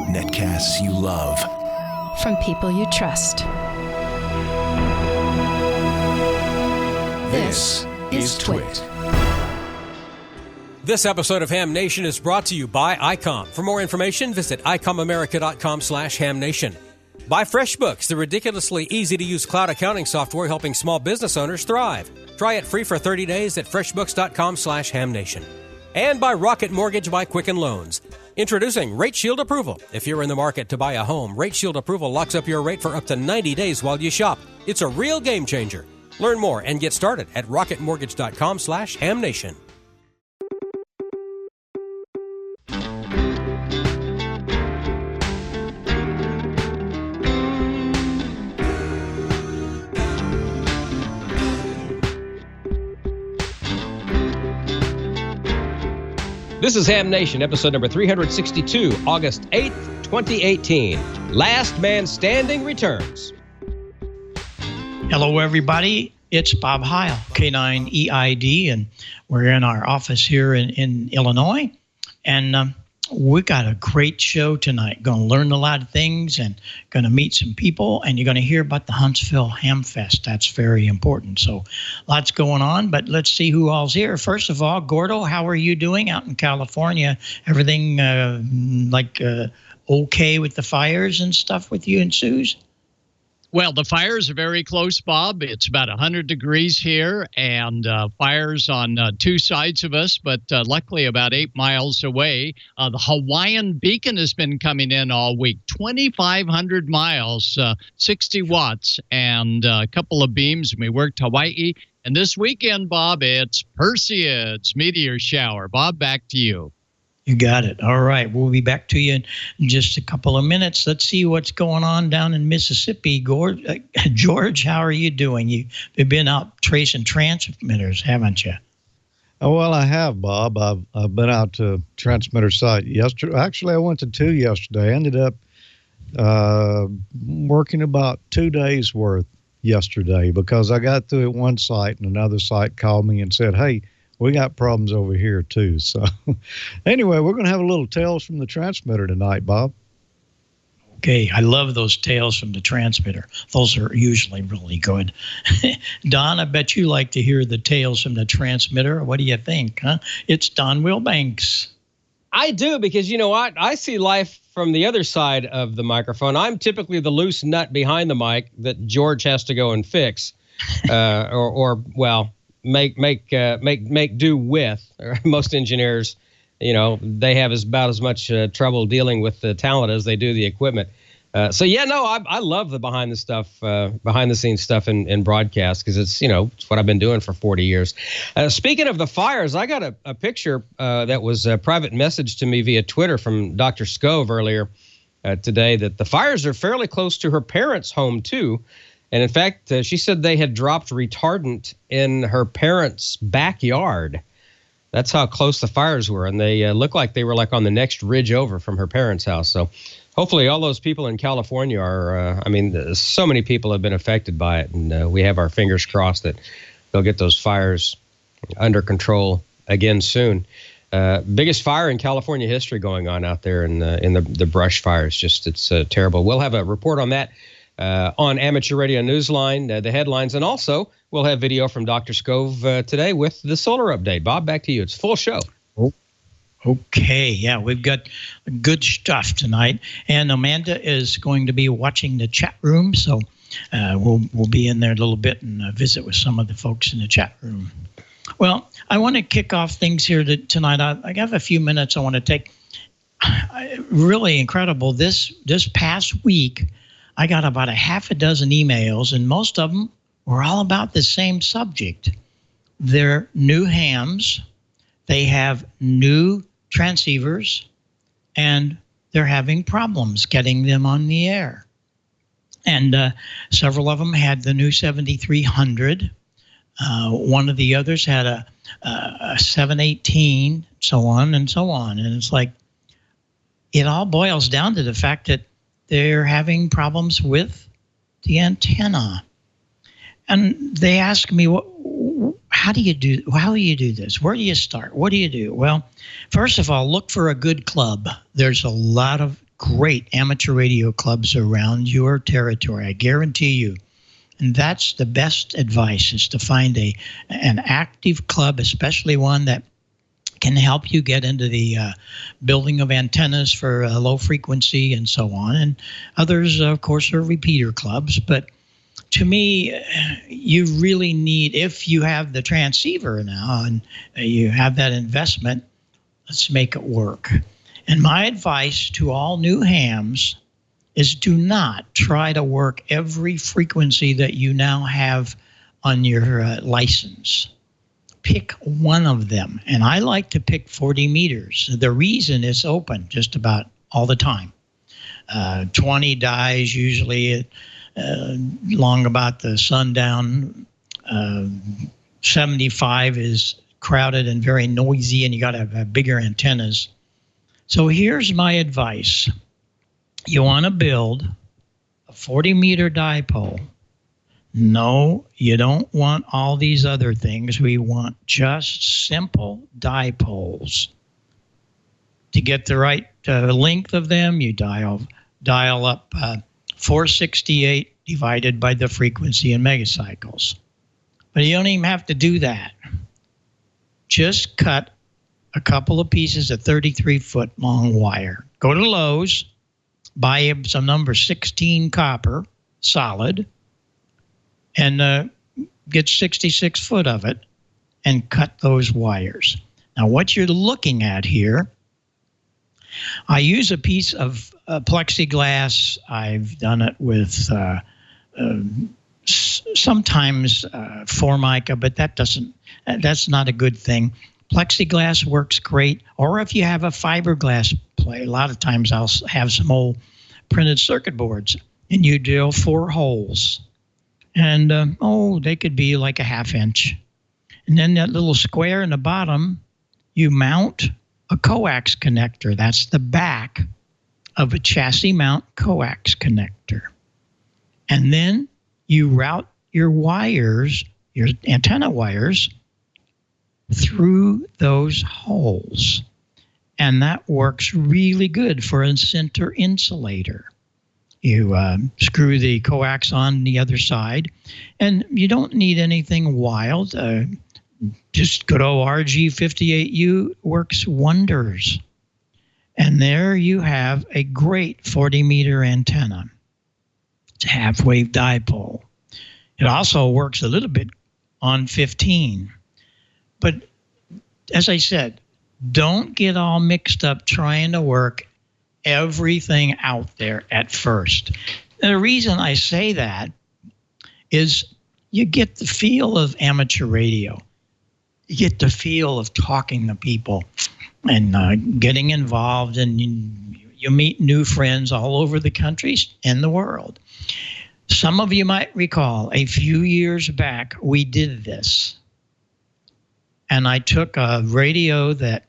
Netcasts you love. From people you trust. This is Twit. This episode of Ham Nation is brought to you by ICOM. For more information, visit icomamerica.com/hamnation. By FreshBooks, the ridiculously easy-to-use cloud accounting software helping small business owners thrive. Try it free for 30 days at freshbooks.com/hamnation. And by Rocket Mortgage by Quicken Loans. Introducing Rate Shield Approval. If you're in the market to buy a home, Rate Shield Approval locks up your rate for up to 90 days while you shop. It's a real game changer. Learn more and get started at rocketmortgage.com/hamnation. This is Ham Nation, episode number 362, August 8th, 2018. Last Man Standing returns. Hello, everybody. It's Bob Heil, K9EID, and we're in our office here in Illinois. And we got a great show tonight. Going to learn a lot of things and going to meet some people. And you're going to hear about the Huntsville Hamfest. That's very important. So lots going on, but let's see who all's here. First of all, Gordo, how are you doing out in California? Everything okay with the fires and stuff with you and Suze? Well, the fires are very close, Bob. It's about 100 degrees here, and fires on two sides of us, but luckily about 8 miles away. The Hawaiian beacon has been coming in all week, 2,500 miles, 60 watts, and a couple of beams. We worked Hawaii. And this weekend, Bob, it's Perseids meteor shower. Bob, back to you. You got it. All right. We'll be back to you in just a couple of minutes. Let's see what's going on down in Mississippi. George, how are you doing? You've been out tracing transmitters, haven't you? Oh, well, I have, Bob. I've been out to transmitter site yesterday. Actually, I went to 2 yesterday. I ended up working about 2 days worth yesterday because I got through at one site and another site called me and said, hey, we got problems over here, too. So anyway, we're going to have a little Tales from the Transmitter tonight, Bob. Okay. I love those tales from the transmitter. Those are usually really good. Don, I bet you like to hear the tales from the transmitter. What do you think, huh? It's Don Wilbanks. I do, because, you know, I see life from the other side of the microphone. I'm typically the loose nut behind the mic that George has to go and fix, make do with. Most engineers, you know, they have about as much trouble dealing with the talent as they do the equipment. I love the behind the scenes stuff in broadcast, because it's what I've been doing for 40 years. Speaking of the fires, I got a picture that was a private message to me via Twitter from Dr. Scove earlier today, that the fires are fairly close to her parents' home too. And in fact, she said they had dropped retardant in her parents' backyard. That's how close the fires were. And they looked like they were like on the next ridge over from her parents' house. So hopefully all those people in California are, so many people have been affected by it. And we have our fingers crossed that they'll get those fires under control again soon. Biggest fire in California history going on out there in the brush fires. It's terrible. We'll have a report on that on Amateur Radio Newsline, the headlines, and also we'll have video from Dr. Scove today with the solar update. Bob, back to you. It's a full show. Okay, yeah, we've got good stuff tonight, and Amanda is going to be watching the chat room, so we'll be in there a little bit and visit with some of the folks in the chat room. Well, I want to kick off things here tonight. I have a few minutes I want to take. Really incredible. This past week, I got about a half a dozen emails, and most of them were all about the same subject. They're new hams, they have new transceivers, and they're having problems getting them on the air. And several of them had the new 7300. One of the others had a 718, so on and so on. And it's like, it all boils down to the fact that they're having problems with the antenna. And they ask me, how do you do this? Where do you start? What do you do? Well, first of all, look for a good club. There's a lot of great amateur radio clubs around your territory, I guarantee you. And that's the best advice, is to find an active club, especially one that can help you get into the building of antennas for low frequency and so on. And others, of course, are repeater clubs. But to me, you really need, if you have the transceiver now and you have that investment, let's make it work. And my advice to all new hams is do not try to work every frequency that you now have on your license. Pick one of them. And I like to pick 40 meters. The reason it's open just about all the time. 20 dies usually long about the sundown. 75 is crowded and very noisy, and you got to have bigger antennas. So here's my advice. You want to build a 40-meter dipole. No, you don't want all these other things. We want just simple dipoles. To get the right length of them, you dial up 468 divided by the frequency in megacycles. But you don't even have to do that. Just cut a couple of pieces of 33-foot long wire. Go to Lowe's, buy some number 16 copper, solid, and get 66 foot of it and cut those wires. Now, what you're looking at here, I use a piece of plexiglass. I've done it with sometimes Formica, but that's not a good thing. Plexiglass works great. Or if you have a fiberglass plate, a lot of times I'll have some old printed circuit boards, and you drill 4 holes. And, they could be like a 1/2 inch. And then that little square in the bottom, you mount a coax connector. That's the back of a chassis mount coax connector. And then you route your wires, your antenna wires, through those holes. And that works really good for a center insulator. You screw the coax on the other side, and you don't need anything wild. Just good old RG58U works wonders. And there you have a great 40-meter antenna. It's a half-wave dipole. It also works a little bit on 15. But as I said, don't get all mixed up trying to work everything out there at first. And the reason I say that is you get the feel of amateur radio. You get the feel of talking to people and getting involved, and you meet new friends all over the country and the world. Some of you might recall a few years back we did this. And I took a radio that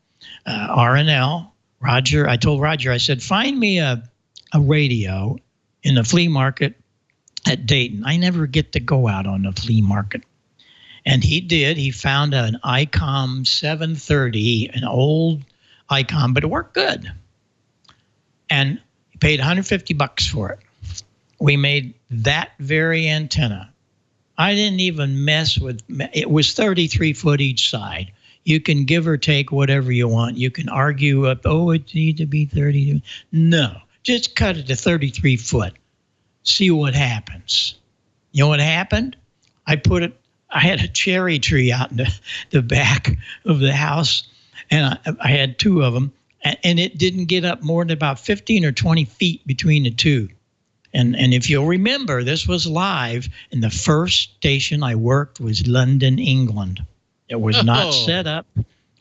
R&L, Roger, I told Roger, I said, find me a radio in the flea market at Dayton. I never get to go out on the flea market. And he did. He found an ICOM 730, an old ICOM, but it worked good. And he paid $150 for it. We made that very antenna. I didn't even mess with it. Was 33 foot each side. You can give or take whatever you want. You can argue up, it needs to be 30. No, just cut it to 33 foot. See what happens. You know what happened? I had a cherry tree out in the back of the house, and I had 2 of them, and it didn't get up more than about 15 or 20 feet between the 2. And if you'll remember, this was live, and the first station I worked was London, England. It was not set up.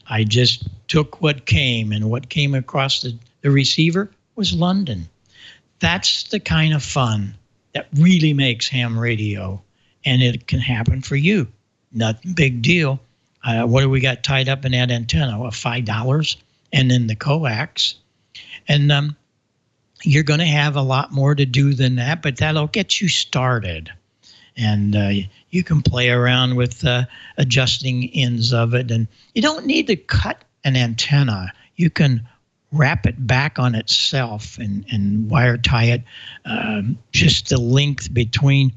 I just took what came, and what came across the receiver was London. That's the kind of fun that really makes ham radio, and it can happen for you. Nothing big deal. What do we got tied up in that antenna? Well, $5, and then the coax. And you're going to have a lot more to do than that, but that'll get you started. and you can play around with adjusting ends of it. And you don't need to cut an antenna. You can wrap it back on itself and wire tie it, just the length between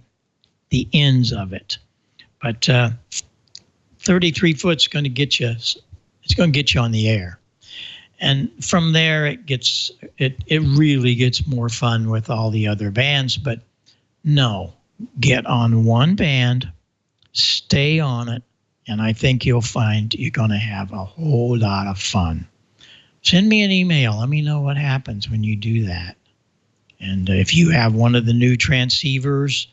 the ends of it. But 33 foot's going to get you. It's going to get you on the air, and from there it really gets more fun with all the other bands. But no, get on one band, stay on it, and I think you'll find you're going to have a whole lot of fun. Send me an email. Let me know what happens when you do that. And if you have one of the new transceivers,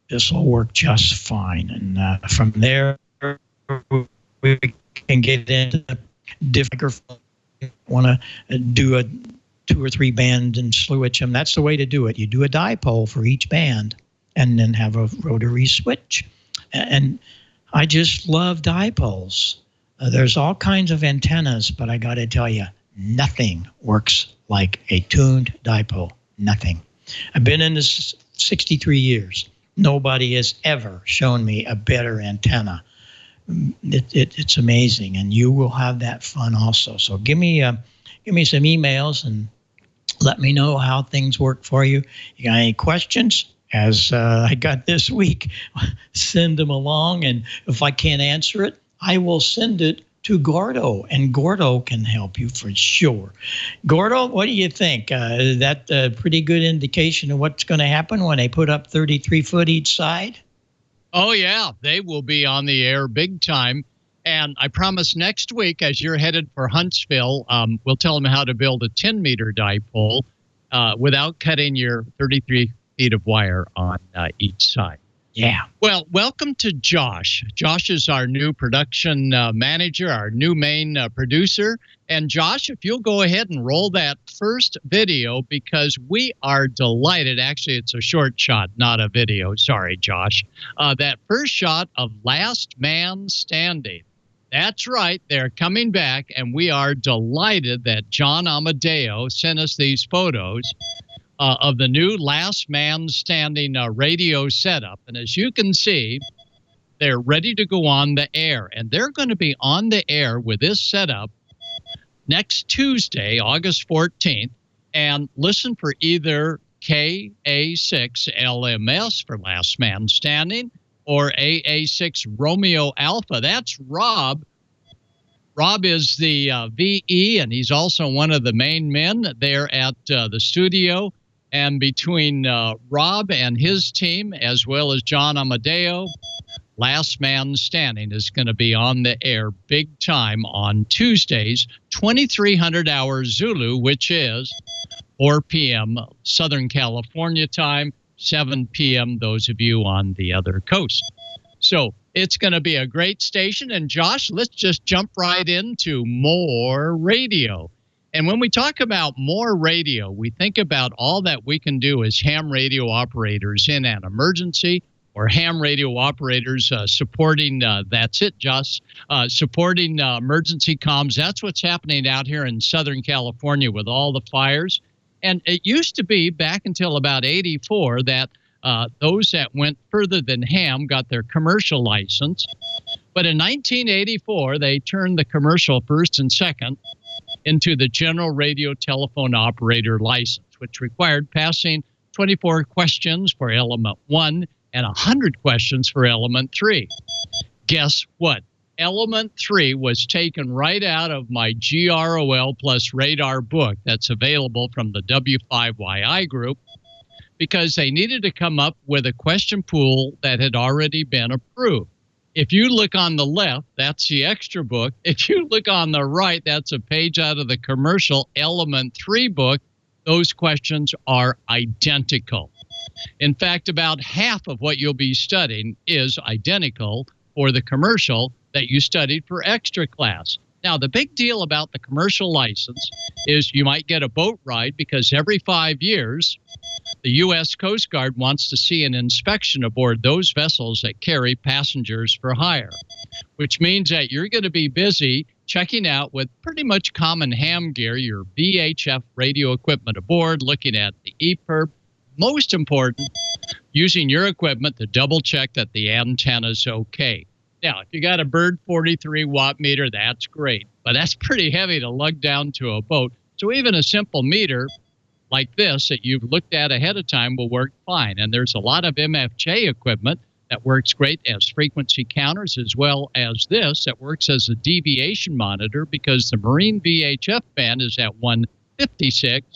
this will work just fine. And from there, we can get into different. Want to do a 2 or 3 band and switch them. That's the way to do it. You do a dipole for each band and then have a rotary switch. And I just love dipoles. There's all kinds of antennas, but I got to tell you, nothing works like a tuned dipole. Nothing. I've been in this 63 years. Nobody has ever shown me a better antenna. It's amazing, and you will have that fun also. So give me some emails and let me know how things work for you. You got any questions? As I got this week, send them along, and if I can't answer it, I will send it to Gordo, and Gordo can help you for sure. Gordo, what do you think? Is that a pretty good indication of what's going to happen when they put up 33 foot each side? Oh, yeah. They will be on the air big time. And I promise next week, as you're headed for Huntsville, we'll tell them how to build a 10-meter dipole without cutting your 33 feet of wire on each side. Yeah. Well, welcome to Josh. Josh is our new production manager, our new main producer. And Josh, if you'll go ahead and roll that first video, because we are delighted. Actually, it's a short shot, not a video. Sorry, Josh. That first shot of Last Man Standing. That's right. They're coming back, and we are delighted that John Amadeo sent us these photos of the new Last Man Standing radio setup. And as you can see, they're ready to go on the air. And they're going to be on the air with this setup next Tuesday, August 14th. And listen for either KA6LMS for Last Man Standing or AA6 Romeo Alpha. That's Rob. Rob is the VE, and he's also one of the main men there at the studio. And between Rob and his team, as well as John Amadeo, Last Man Standing is going to be on the air big time on Tuesdays, 2300 hours Zulu, which is 4 p.m. Southern California time, 7 p.m. those of you on the other coast. So it's going to be a great station. And Josh, let's just jump right into more radio. And when we talk about more radio, we think about all that we can do as ham radio operators in an emergency, or ham radio operators supporting, that's it, Josh, supporting emergency comms. That's what's happening out here in Southern California with all the fires. And it used to be back until about 84 that those that went further than ham got their commercial license. But in 1984, they turned the commercial first and second into the general radio telephone operator license, which required passing 24 questions for element 1 and 100 questions for element 3. Guess what? Element 3 was taken right out of my GROL plus radar book that's available from the W5YI group, because they needed to come up with a question pool that had already been approved. If you look on the left, that's the extra book. If you look on the right, that's a page out of the commercial Element 3 book. Those questions are identical. In fact, about half of what you'll be studying is identical for the commercial that you studied for extra class. Now, the big deal about the commercial license is you might get a boat ride, because every 5 years, the U.S. Coast Guard wants to see an inspection aboard those vessels that carry passengers for hire, which means that you're going to be busy checking out with pretty much common ham gear, your VHF radio equipment aboard, looking at the EPIRB. Most important, using your equipment to double check that the antenna's okay. Now, if you got a Bird 43 watt meter, that's great, but that's pretty heavy to lug down to a boat. So even a simple meter like this that you've looked at ahead of time will work fine. And there's a lot of MFJ equipment that works great as frequency counters, as well as this that works as a deviation monitor, because the Marine VHF band is at 156,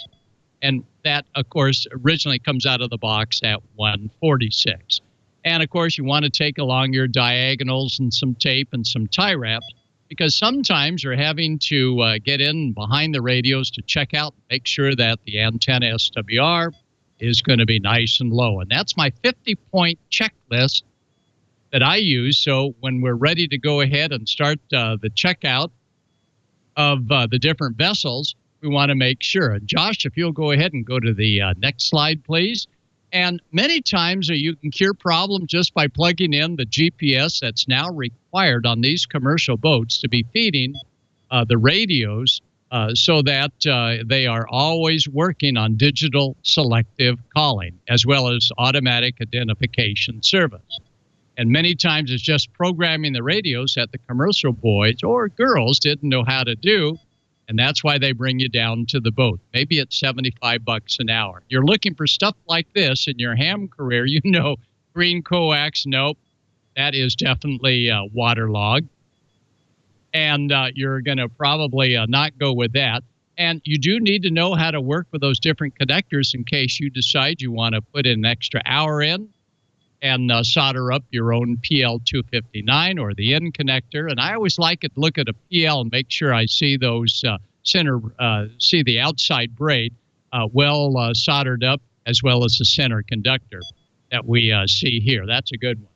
and that, of course, originally comes out of the box at 146. And, of course, you want to take along your diagonals and some tape and some tie wraps, because sometimes you're having to get in behind the radios to check out and make sure that the antenna SWR is going to be nice and low. And that's my 50-point checklist that I use. So when we're ready to go ahead and start the checkout of the different vessels, we want to make sure. And Josh, if you'll go ahead and go to the next slide, please. And many times you can cure problems just by plugging in the GPS that's now required on these commercial boats to be feeding the radios so that they are always working on digital selective calling, as well as automatic identification service. And many times it's just programming the radios that the commercial boys or girls didn't know how to do. And that's why they bring you down to the boat. Maybe it's $75 an hour. You're looking for stuff like this in your ham career. You know, green coax, nope. That is definitely waterlogged. And you're going to probably not go with that. And you do need to know how to work with those different connectors in case you decide you want to put an extra hour in and solder up your own PL259 or the N connector. And I always like it to look at a PL and make sure I see those see the outside braid well soldered up, as well as the center conductor that we see here. That's a good one.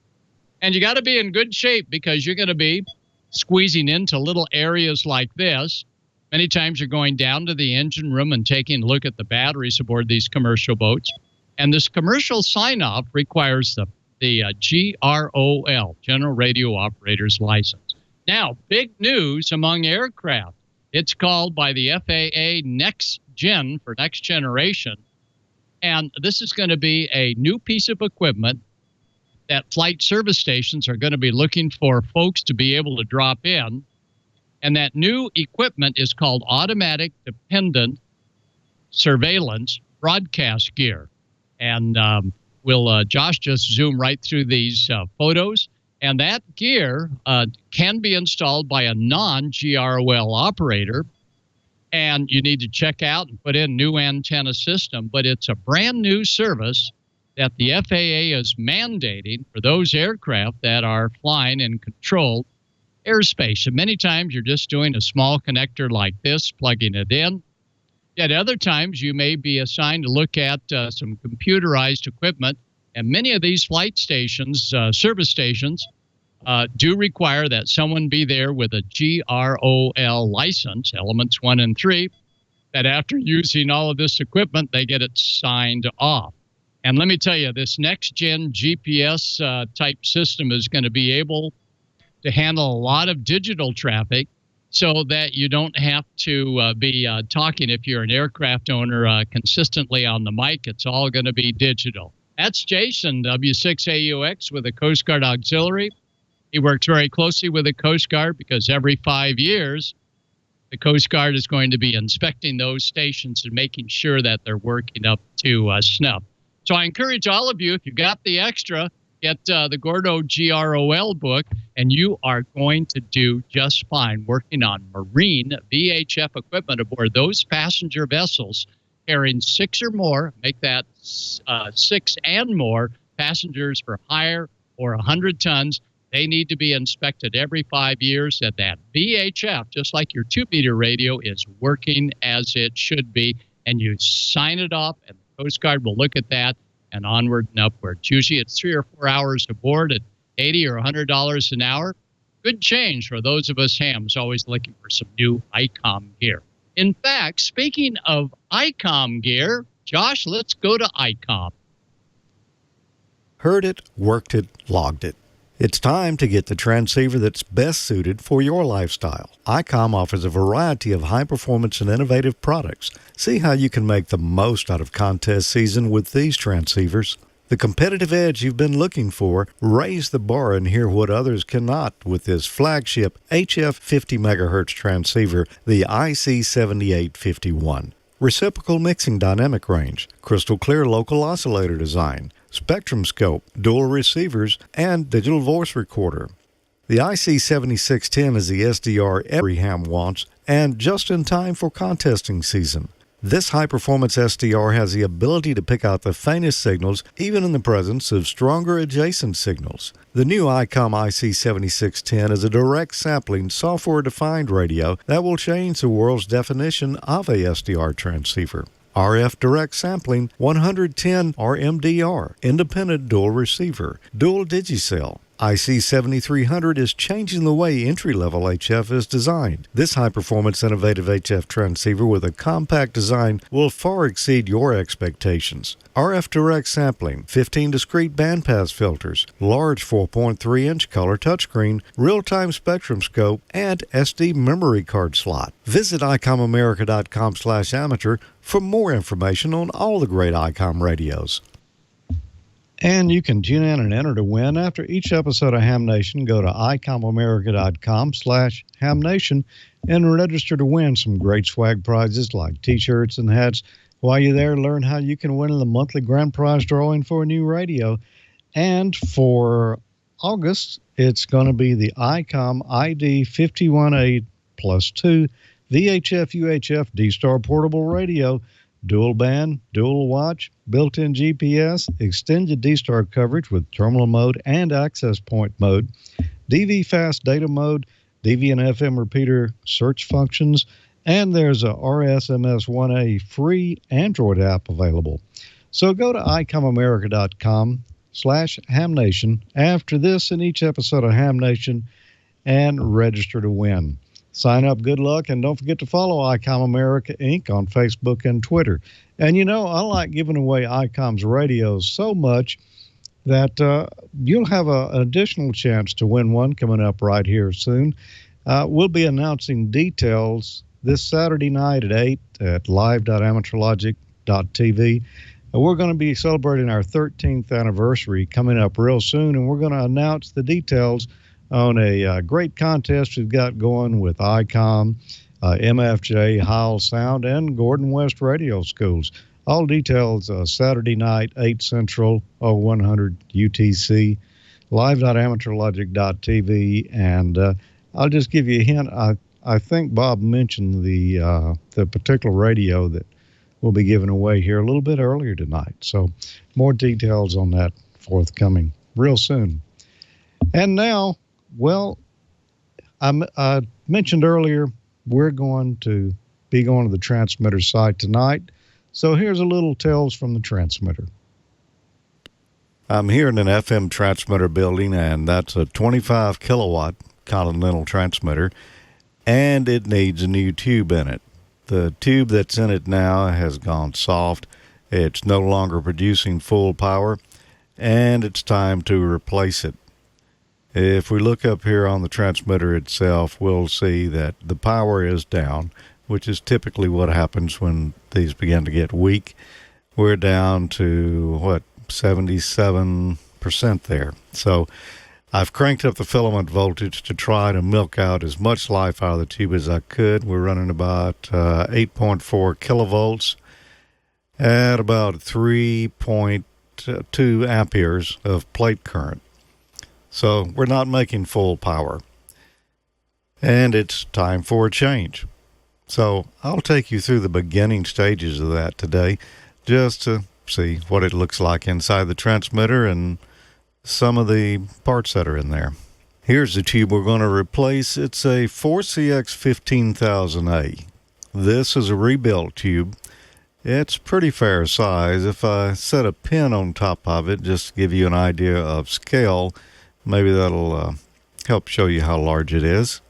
And you got to be in good shape, because you're going to be squeezing into little areas like this. Many times you're going down to the engine room and taking a look at the batteries aboard these commercial boats. And this commercial sign-off requires the GROL, General Radio Operator's License. Now, big news among aircraft. It's called by the FAA Next Gen, for next generation. And this is going to be a new piece of equipment that flight service stations are going to be looking for folks to be able to drop in. And that new equipment is called Automatic Dependent Surveillance Broadcast Gear. And we'll Josh just zoom right through these photos. And that gear can be installed by a non-GROL operator. And you need to check out and put in new antenna system. But it's a brand new service that the FAA is mandating for those aircraft that are flying in controlled airspace. And many times you're just doing a small connector like this, plugging it in. Yet other times you may be assigned to look at some computerized equipment, and many of these flight stations, service stations, do require that someone be there with a GROL license, elements 1 and 3, that after using all of this equipment, they get it signed off. And let me tell you, this next-gen GPS type system is going to be able to handle a lot of digital traffic, so that you don't have to be talking, if you're an aircraft owner, consistently on the mic. It's all going to be digital. That's Jason, W6AUX with the Coast Guard Auxiliary. He works very closely with the Coast Guard, because every 5 years, the Coast Guard is going to be inspecting those stations and making sure that they're working up to snuff. So I encourage all of you, if you got the extra, get the Gordo GROL book, and you are going to do just fine working on marine VHF equipment aboard those passenger vessels carrying 6 or more, make that 6 and more passengers for hire or 100 tons. They need to be inspected every 5 years, that VHF, just like your 2-meter radio, is working as it should be. And you sign it off, and the Coast Guard will look at that, and onward and upward. Usually it's 3 or 4 hours aboard at $80 or $100 an hour. Good change for those of us hams always looking for some new ICOM gear. In fact, speaking of ICOM gear, Josh, let's go to ICOM. Heard it, worked it, logged it. It's time to get the transceiver that's best suited for your lifestyle. ICOM offers a variety of high-performance and innovative products. See how you can make the most out of contest season with these transceivers. The competitive edge you've been looking for, raise the bar and hear what others cannot with this flagship HF 50 MHz transceiver, the IC7851. Reciprocal mixing dynamic range, crystal clear local oscillator design, spectrum scope, dual receivers, and digital voice recorder. The IC7610 is the SDR every ham wants and just in time for contesting season. This high-performance SDR has the ability to pick out the faintest signals even in the presence of stronger adjacent signals. The new ICOM IC7610 is a direct sampling, software-defined radio that will change the world's definition of a SDR transceiver. RF direct sampling, 110 RMDR, independent dual receiver, dual digicell. IC7300 is changing the way entry-level HF is designed. This high-performance innovative HF transceiver with a compact design will far exceed your expectations. RF direct sampling, 15 discrete bandpass filters, large 4.3-inch color touchscreen, real-time spectrum scope, and SD memory card slot. Visit icomamerica.com/amateur for more information on all the great ICOM radios. And you can tune in and enter to win after each episode of Ham Nation. Go to icomamerica.com/hamnation and register to win some great swag prizes like t-shirts and hats. While you're there, learn how you can win in the monthly grand prize drawing for a new radio. And for August, it's going to be the ICOM ID 518 plus 2 VHF UHF D-Star portable radio. Dual band, dual watch, built-in GPS, extended D-Star coverage with terminal mode and access point mode, DV fast data mode, DV and FM repeater search functions, and there's a RSMS1A free Android app available. So go to icomamerica.com/hamnation after this in each episode of Ham Nation and register to win. Sign up, good luck, and don't forget to follow ICOM America Inc. on Facebook and Twitter. And you know, I like giving away ICOM's radios so much that you'll have an additional chance to win one coming up right here soon. We'll be announcing details this Saturday night at 8 at live.amateurlogic.tv. We're going to be celebrating our 13th anniversary coming up real soon, and we're going to announce the details on a great contest we've got going with ICOM, MFJ, Heil Sound, and Gordon West Radio Schools. All details Saturday night, 8 Central, 0100 UTC, live.amateurlogic.tv. And I'll just give you a hint. I think Bob mentioned the particular radio that we'll be giving away here a little bit earlier tonight. So more details on that forthcoming real soon. And now, well, I mentioned earlier we're going to be going to the transmitter site tonight. So here's a little tales from the transmitter. I'm here in an FM transmitter building, and that's a 25 kilowatt Continental transmitter, and it needs a new tube in it. The tube that's in it now has gone soft. It's no longer producing full power, and it's time to replace it. If we look up here on the transmitter itself, we'll see that the power is down, which is typically what happens when these begin to get weak. We're down to, 77% there. So I've cranked up the filament voltage to try to milk out as much life out of the tube as I could. We're running about 8.4 kilovolts at about 3.2 amperes of plate current. So we're not making full power. And it's time for a change. So I'll take you through the beginning stages of that today, just to see what it looks like inside the transmitter and some of the parts that are in there. Here's the tube we're going to replace. It's a 4CX15000A. This is a rebuilt tube. It's pretty fair size. If I set a pin on top of it, just to give you an idea of scale, maybe that'll help show you how large it is.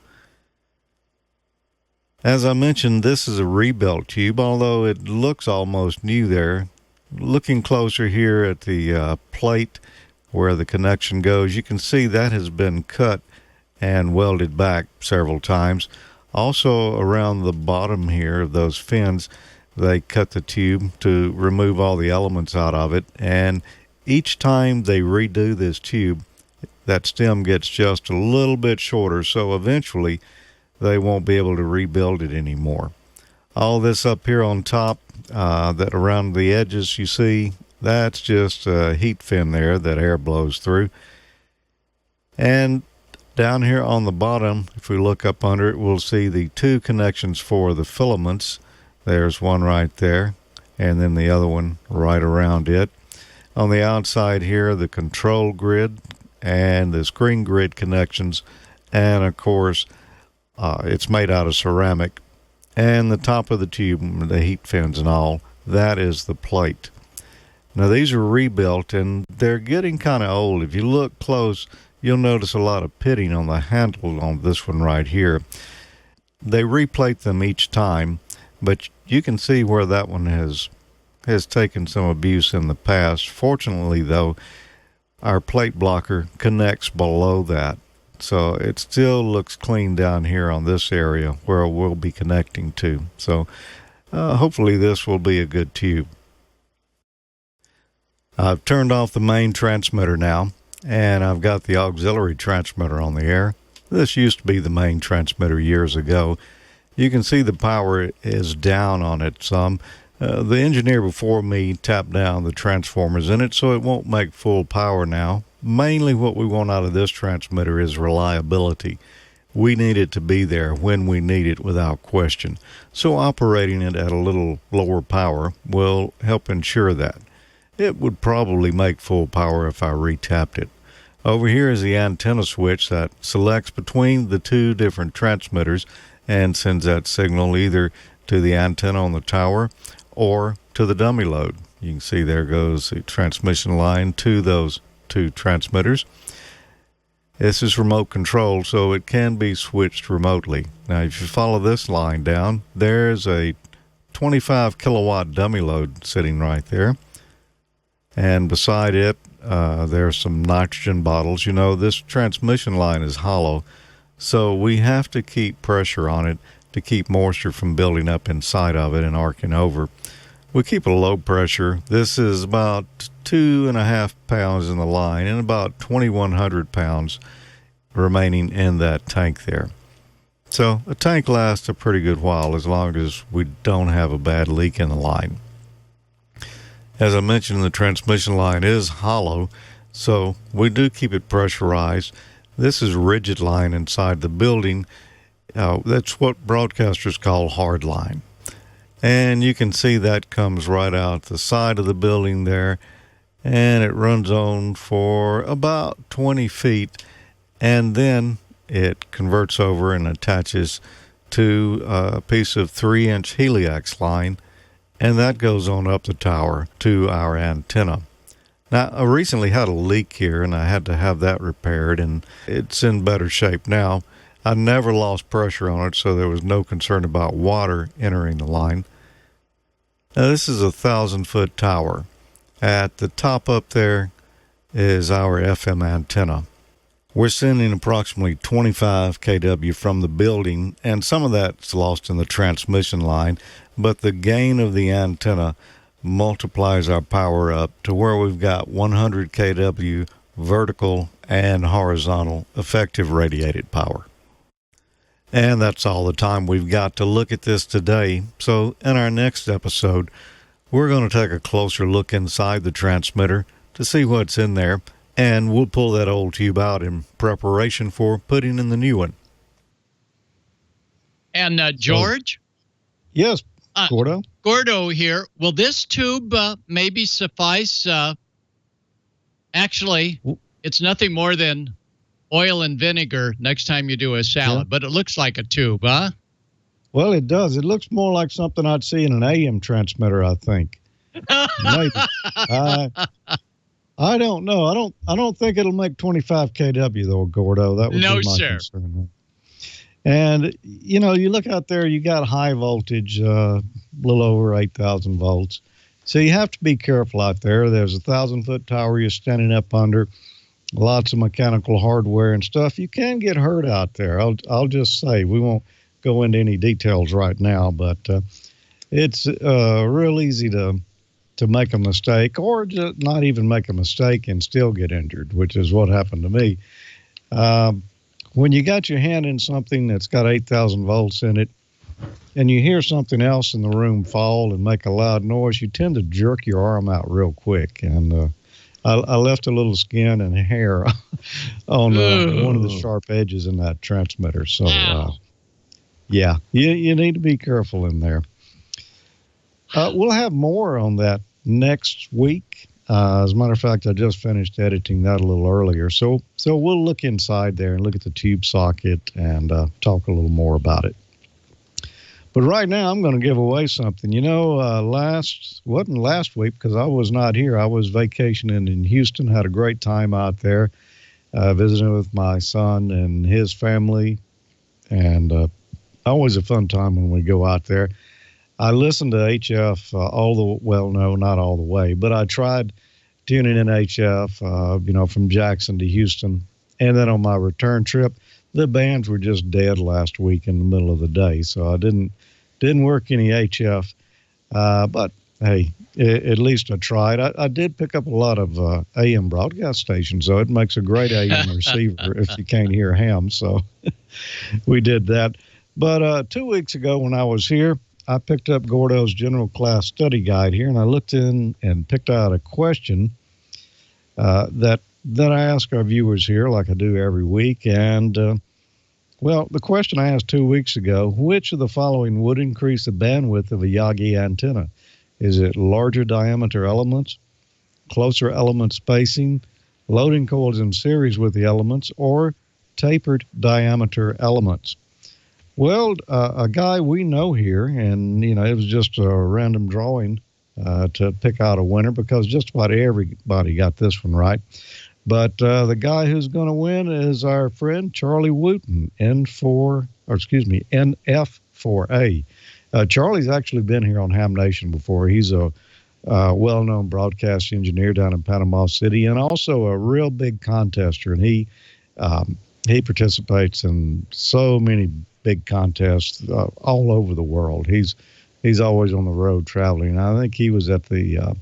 As I mentioned, this is a rebuilt tube, although it looks almost new there. Looking closer here at the plate where the connection goes, you can see that has been cut and welded back several times. Also around the bottom here of those fins, they cut the tube to remove all the elements out of it, and each time they redo this tube, that stem gets just a little bit shorter, so eventually they won't be able to rebuild it anymore. All this up here on top, that around the edges you see, that's just a heat fin there that air blows through. And down here on the bottom, if we look up under it, we'll see the 2 connections for the filaments. There's one right there, and then the other one right around it. On the outside here, the control grid and the screen grid connections, and of course it's made out of ceramic, and the top of the tube, the heat fins and all, that is the plate. Now these are rebuilt and they're getting kind of old. If you look close, you'll notice a lot of pitting on the handle on this one right here. They replate them each time, but you can see where that one has taken some abuse in the past. Fortunately though, our plate blocker connects below that, so it still looks clean down here on this area where we'll be connecting to. So hopefully this will be a good tube. I've turned off the main transmitter now, and I've got the auxiliary transmitter on the air. This used to be the main transmitter years ago. You can see the power is down on it some. The engineer before me tapped down the transformers in it, so it won't make full power now. Mainly what we want out of this transmitter is reliability. We need it to be there when we need it without question. So operating it at a little lower power will help ensure that. It would probably make full power if I retapped it. Over here is the antenna switch that selects between the 2 different transmitters and sends that signal either to the antenna on the tower or to the dummy load. You can see there goes the transmission line to those 2 transmitters. This is remote control, so it can be switched remotely. Now, if you follow this line down, there's a 25 kilowatt dummy load sitting right there. And beside it, there's some nitrogen bottles. You know, this transmission line is hollow, so we have to keep pressure on it to keep moisture from building up inside of it and arcing over. We keep a low pressure. This is about 2.5 pounds in the line and about 2,100 pounds remaining in that tank there. So a tank lasts a pretty good while as long as we don't have a bad leak in the line. As I mentioned, the transmission line is hollow, so we do keep it pressurized. This is rigid line inside the building. That's what broadcasters call hard line. And you can see that comes right out the side of the building there, and it runs on for about 20 feet, and then it converts over and attaches to a piece of 3-inch heliax line, and that goes on up the tower to our antenna. Now, I recently had a leak here, and I had to have that repaired, and it's in better shape now. I never lost pressure on it, so there was no concern about water entering the line. Now, this is a 1,000-foot tower. At the top up there is our FM antenna. We're sending approximately 25 kW from the building, and some of that's lost in the transmission line, but the gain of the antenna multiplies our power up to where we've got 100 kW vertical and horizontal effective radiated power. And that's all the time we've got to look at this today. So in our next episode, we're going to take a closer look inside the transmitter to see what's in there, and we'll pull that old tube out in preparation for putting in the new one. And George? Yes, Gordo? Gordo here. Will this tube maybe suffice? Actually, it's nothing more than oil and vinegar next time you do a salad, but it looks like a tube, huh? Well, it does. It looks more like something I'd see in an AM transmitter, I think. Maybe. I don't know. I don't think it'll make 25 kW though, Gordo. That would be my concern. And you know, you look out there, you got high voltage, a little over 8,000 volts. So you have to be careful out there. There's a 1,000-foot tower you're standing up under, lots of mechanical hardware and stuff. You can get hurt out there. I'll just say, we won't go into any details right now, but it's real easy to to make a mistake, or just not even make a mistake and still get injured, which is what happened to me. When you got your hand in something that's got 8,000 volts in it, and you hear something else in the room fall and make a loud noise, you tend to jerk your arm out real quick. And I left a little skin and hair on one of the sharp edges in that transmitter. So, yeah, you need to be careful in there. We'll have more on that next week. As a matter of fact, I just finished editing that a little earlier. So we'll look inside there and look at the tube socket and talk a little more about it. But right now, I'm going to give away something. You know, wasn't last week because I was not here. I was vacationing in Houston, had a great time out there, visiting with my son and his family. And always a fun time when we go out there. I listened to HF not all the way, but I tried tuning in HF, from Jackson to Houston. And then on my return trip, the bands were just dead last week in the middle of the day. So I didn't work any HF. But hey, at least I tried. I did pick up a lot of AM broadcast stations, so it makes a great AM receiver if you can't hear ham. So we did that. But 2 weeks ago when I was here, I picked up Gordo's General Class Study Guide here, and I looked in and picked out a question that I ask our viewers here, like I do every week. And, the question I asked 2 weeks ago, which of the following would increase the bandwidth of a Yagi antenna? Is it larger diameter elements, closer element spacing, loading coils in series with the elements, or tapered diameter elements? Well, a guy we know here, and, it was just a random drawing to pick out a winner because just about everybody got this one right. But the guy who's going to win is our friend Charlie Wooten, NF4A. Charlie's actually been here on Ham Nation before. He's a well-known broadcast engineer down in Panama City and also a real big contester. And he participates in so many big contests all over the world. He's always on the road traveling. I think he was at the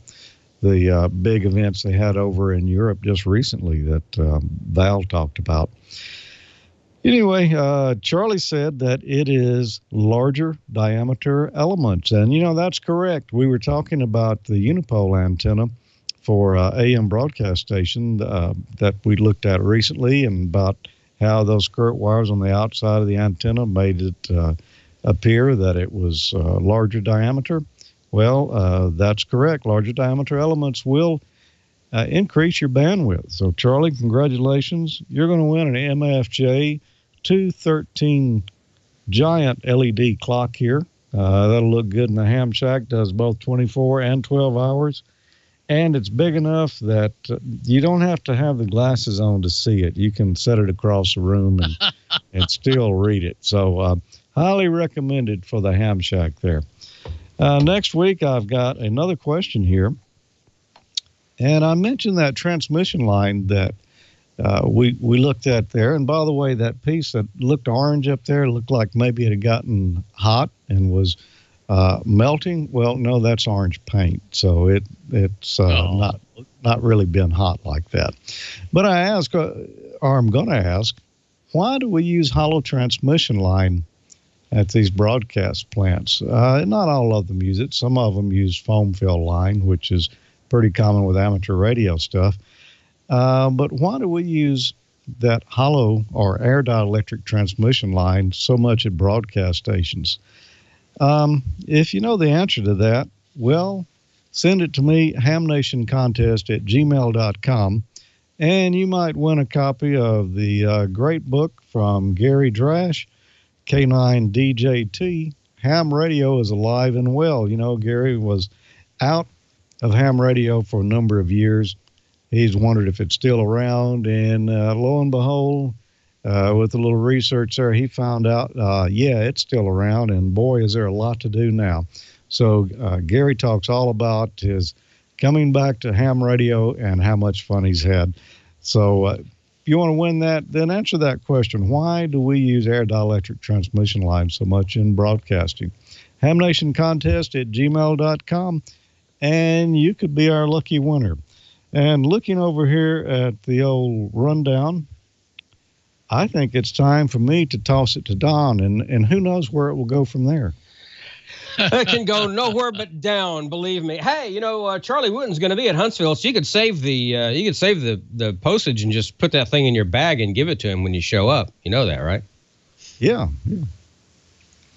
big events they had over in Europe just recently that Val talked about. Anyway, Charlie said that it is larger diameter elements, and that's correct. We were talking about the unipole antenna for AM broadcast station that we looked at recently, and about how those skirt wires on the outside of the antenna made it appear that it was larger diameter. Well, that's correct. Larger diameter elements will increase your bandwidth. So, Charlie, congratulations. You're going to win an MFJ 213 giant LED clock here. That'll look good in the ham shack. Does both 24 and 12 hours. And it's big enough that you don't have to have the glasses on to see it. You can set it across the room and still read it. So highly recommended for the ham shack there. Next week, I've got another question here. And I mentioned that transmission line that we looked at there. And by the way, that piece that looked orange up there looked like maybe it had gotten hot and was melting. Well, no, that's orange paint. So it's not really been hot like that. But I ask, or I'm going to ask, why do we use hollow transmission line at these broadcast plants? Not all of them use it. Some of them use foam fill line, which is pretty common with amateur radio stuff. But why do we use that hollow or air dielectric transmission line so much at broadcast stations? If you know the answer to that, well, send it to me, hamnationcontest@gmail.com, and you might win a copy of the great book from Gary Drash, K9DJT, Ham Radio is Alive and Well. Gary was out of ham radio for a number of years. He's wondered if it's still around, and lo and behold, with a little research there, he found out, it's still around, and boy, is there a lot to do now. So Gary talks all about his coming back to ham radio and how much fun he's had. So if you want to win that, then answer that question. Why do we use air dielectric transmission lines so much in broadcasting? hamnationcontest@gmail.com. and you could be our lucky winner. And looking over here at the old rundown, I think it's time for me to toss it to Don, and who knows where it will go from there. It can go nowhere but down, believe me. Hey, Charlie Wooten's going to be at Huntsville, so you could save the postage and just put that thing in your bag and give it to him when you show up. You know that, right? Yeah.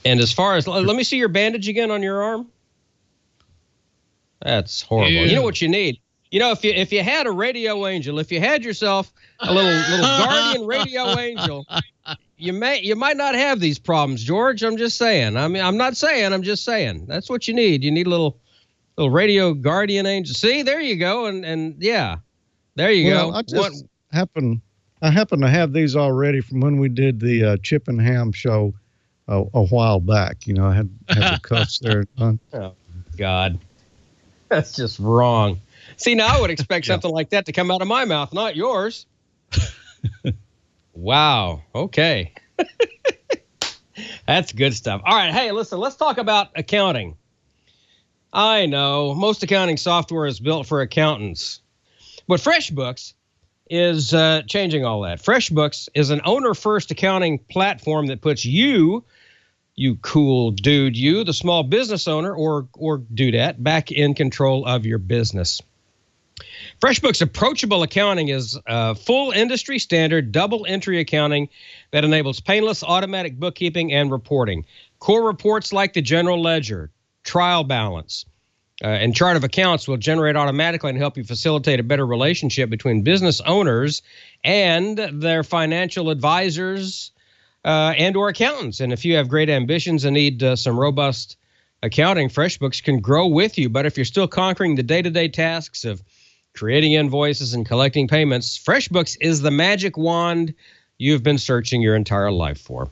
And as far as, let me see your bandage again on your arm. That's horrible. Ew. You know what you need? If you had a radio angel, if you had yourself a little guardian radio angel, you might not have these problems, George. I'm just saying. I mean, I'm not saying. I'm just saying. That's what you need. You need a little radio guardian angel. See, there you go. And yeah, there you go. I just happen to have these already from when we did the Chip and Ham show a while back. I had the cuffs there. Oh God, that's just wrong. See, now I would expect something like that to come out of my mouth, not yours. Wow. Okay. That's good stuff. All right. Hey, listen, let's talk about accounting. I know most accounting software is built for accountants, but FreshBooks is changing all that. FreshBooks is an owner-first accounting platform that puts you cool dude, the small business owner or dudette, back in control of your business. FreshBooks approachable accounting is full industry standard double entry accounting that enables painless automatic bookkeeping and reporting. Core reports like the general ledger, trial balance, and chart of accounts will generate automatically and help you facilitate a better relationship between business owners and their financial advisors and or accountants. And if you have great ambitions and need some robust accounting, FreshBooks can grow with you. But if you're still conquering the day-to-day tasks of creating invoices and collecting payments, FreshBooks is the magic wand you've been searching your entire life for.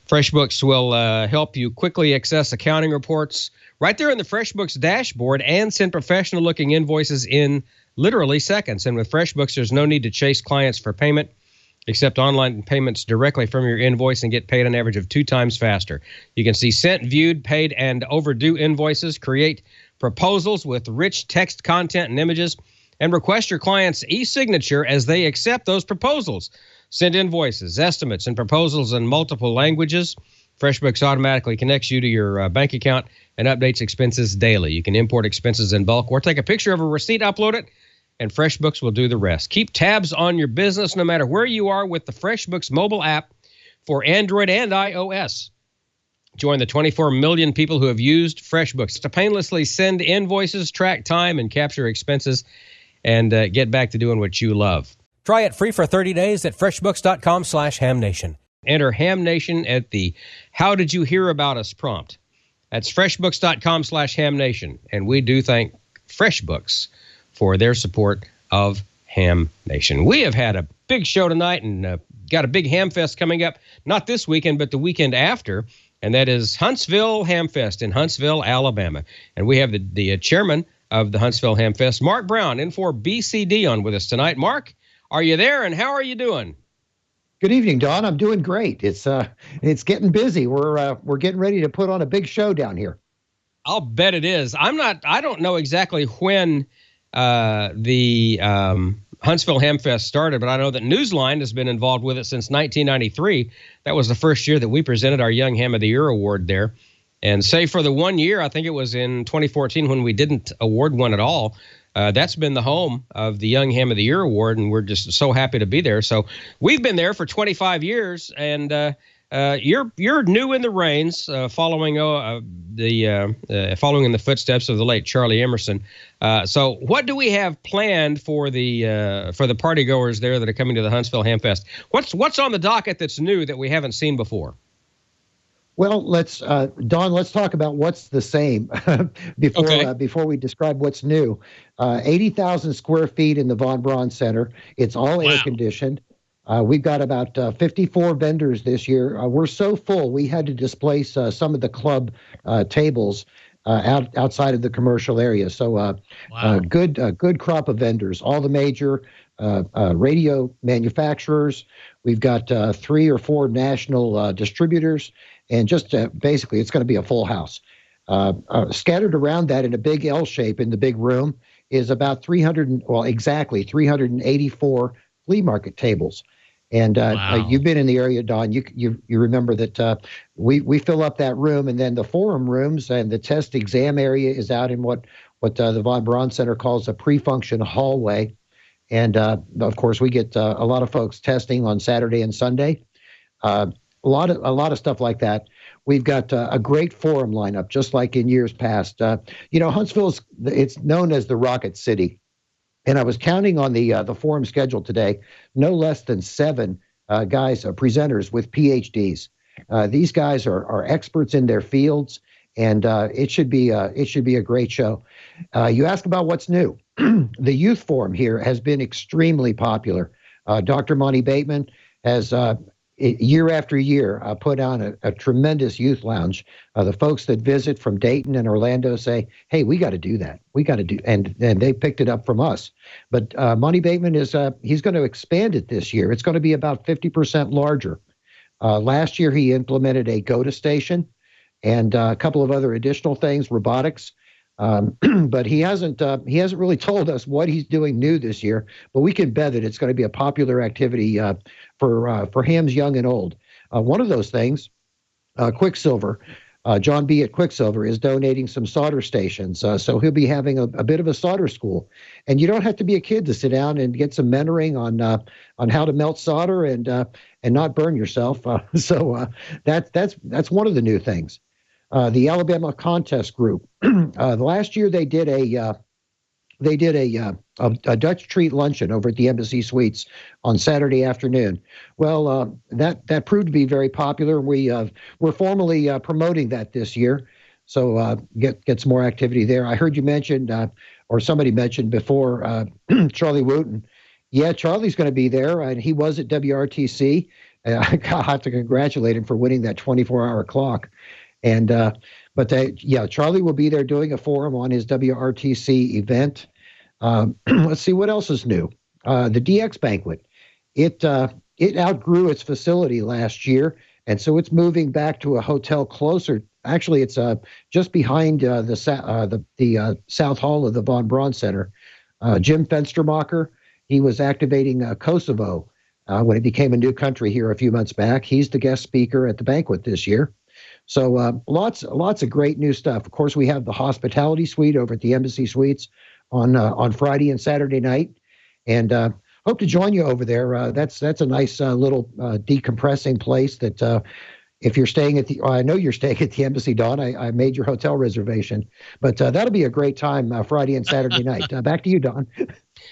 FreshBooks will help you quickly access accounting reports right there in the FreshBooks dashboard and send professional-looking invoices in literally seconds. And with FreshBooks, there's no need to chase clients for payment. Accept online payments directly from your invoice and get paid an average of 2 times faster. You can see sent, viewed, paid, and overdue invoices, create proposals with rich text content and images, and request your client's e-signature as they accept those proposals. Send invoices, estimates, and proposals in multiple languages. FreshBooks automatically connects you to your bank account and updates expenses daily. You can import expenses in bulk or take a picture of a receipt, upload it, and FreshBooks will do the rest. Keep tabs on your business no matter where you are with the FreshBooks mobile app for Android and iOS. Join the 24 million people who have used FreshBooks to painlessly send invoices, track time, and capture expenses, and get back to doing what you love. Try it free for 30 days at freshbooks.com/hamnation. Enter HamNation at the How Did You Hear About Us prompt. That's freshbooks.com/hamnation. And we do thank FreshBooks for their support of Ham Nation. We have had a big show tonight and got a big Hamfest coming up, not this weekend, but the weekend after, and that is Huntsville Hamfest in Huntsville, Alabama. And we have the chairman of the Huntsville Hamfest, Mark Brown, in for BCD on with us tonight. Mark, are you there, and how are you doing? Good evening, Don. I'm doing great. It's getting busy. We're getting ready to put on a big show down here. I'll bet it is. I don't know exactly when the Huntsville Hamfest started, but I know that Newsline has been involved with it since 1993. That was the first year that we presented our Young Ham of the Year award there. And save for the 1 year, I think it was in 2014 when we didn't award one at all, that's been the home of the Young Ham of the Year award, and we're just so happy to be there. So we've been there for 25 years, and you're new in the reins, following in the footsteps of the late Charlie Emerson. So what do we have planned for the party goers there that are coming to the Huntsville Hamfest? What's on the docket that's new that we haven't seen before? Well, Don, let's talk about what's the same before we describe what's new. 80,000 square feet in the Von Braun Center. It's all air conditioned. We've got about 54 vendors this year. We're so full, we had to displace some of the club tables outside of the commercial area. So good crop of vendors, all the major radio manufacturers. We've got 3 or 4 national distributors. And just basically, it's going to be a full house. Scattered around that in a big L shape in the big room is about exactly 384 flea market tables. And Wow. You've been in the area, Don. You remember that we fill up that room, and then the forum rooms and the test exam area is out in what the Von Braun Center calls a pre-function hallway. And of course, we get a lot of folks testing on Saturday and Sunday. A lot of stuff like that. We've got a great forum lineup, just like in years past. Huntsville's it's known as the Rocket City. And I was counting on the forum schedule today, no less than 7 presenters with PhDs. These guys are experts in their fields, and it should be a great show. You ask about what's new. The youth forum here has been extremely popular. Dr. Monty Bateman has year after year put on a tremendous youth lounge. The folks that visit from Dayton and Orlando say, hey, we got to do that. We got to do, and they picked it up from us. But Monty Bateman he's going to expand it this year. It's going to be about 50% larger. Last year, he implemented a GOTA station and a couple of other additional things, robotics. But he hasn't really told us what he's doing new this year. But we can bet that it's going to be a popular activity for hams young and old. One of those things, Quicksilver, John B. at Quicksilver is donating some solder stations. So he'll be having a bit of a solder school. And you don't have to be a kid to sit down and get some mentoring on how to melt solder and not burn yourself. So that's one of the new things. The Alabama Contest Group. The last year they did a Dutch treat luncheon over at the Embassy Suites on Saturday afternoon. Well, that proved to be very popular. We're formally promoting that this year, so get some more activity there. I heard you mention, or somebody mentioned before, Charlie Wooten. Yeah, Charlie's going to be there, and he was at WRTC. I have to congratulate him for winning that 24-hour clock. And Charlie will be there doing a forum on his WRTC event. Let's see what else is new. The DX banquet, it outgrew its facility last year, and so it's moving back to a hotel closer. Actually, it's just behind the South Hall of the Von Braun Center. Jim Fenstermacher, he was activating Kosovo when it became a new country here a few months back. He's the guest speaker at the banquet this year. So lots of great new stuff. Of course, we have the hospitality suite over at the Embassy Suites on Friday and Saturday night, and hope to join you over there. That's a nice little decompressing place that if you're staying at I know you're staying at the Embassy, Don. I made your hotel reservation, but that'll be a great time Friday and Saturday night. Back to you, Don.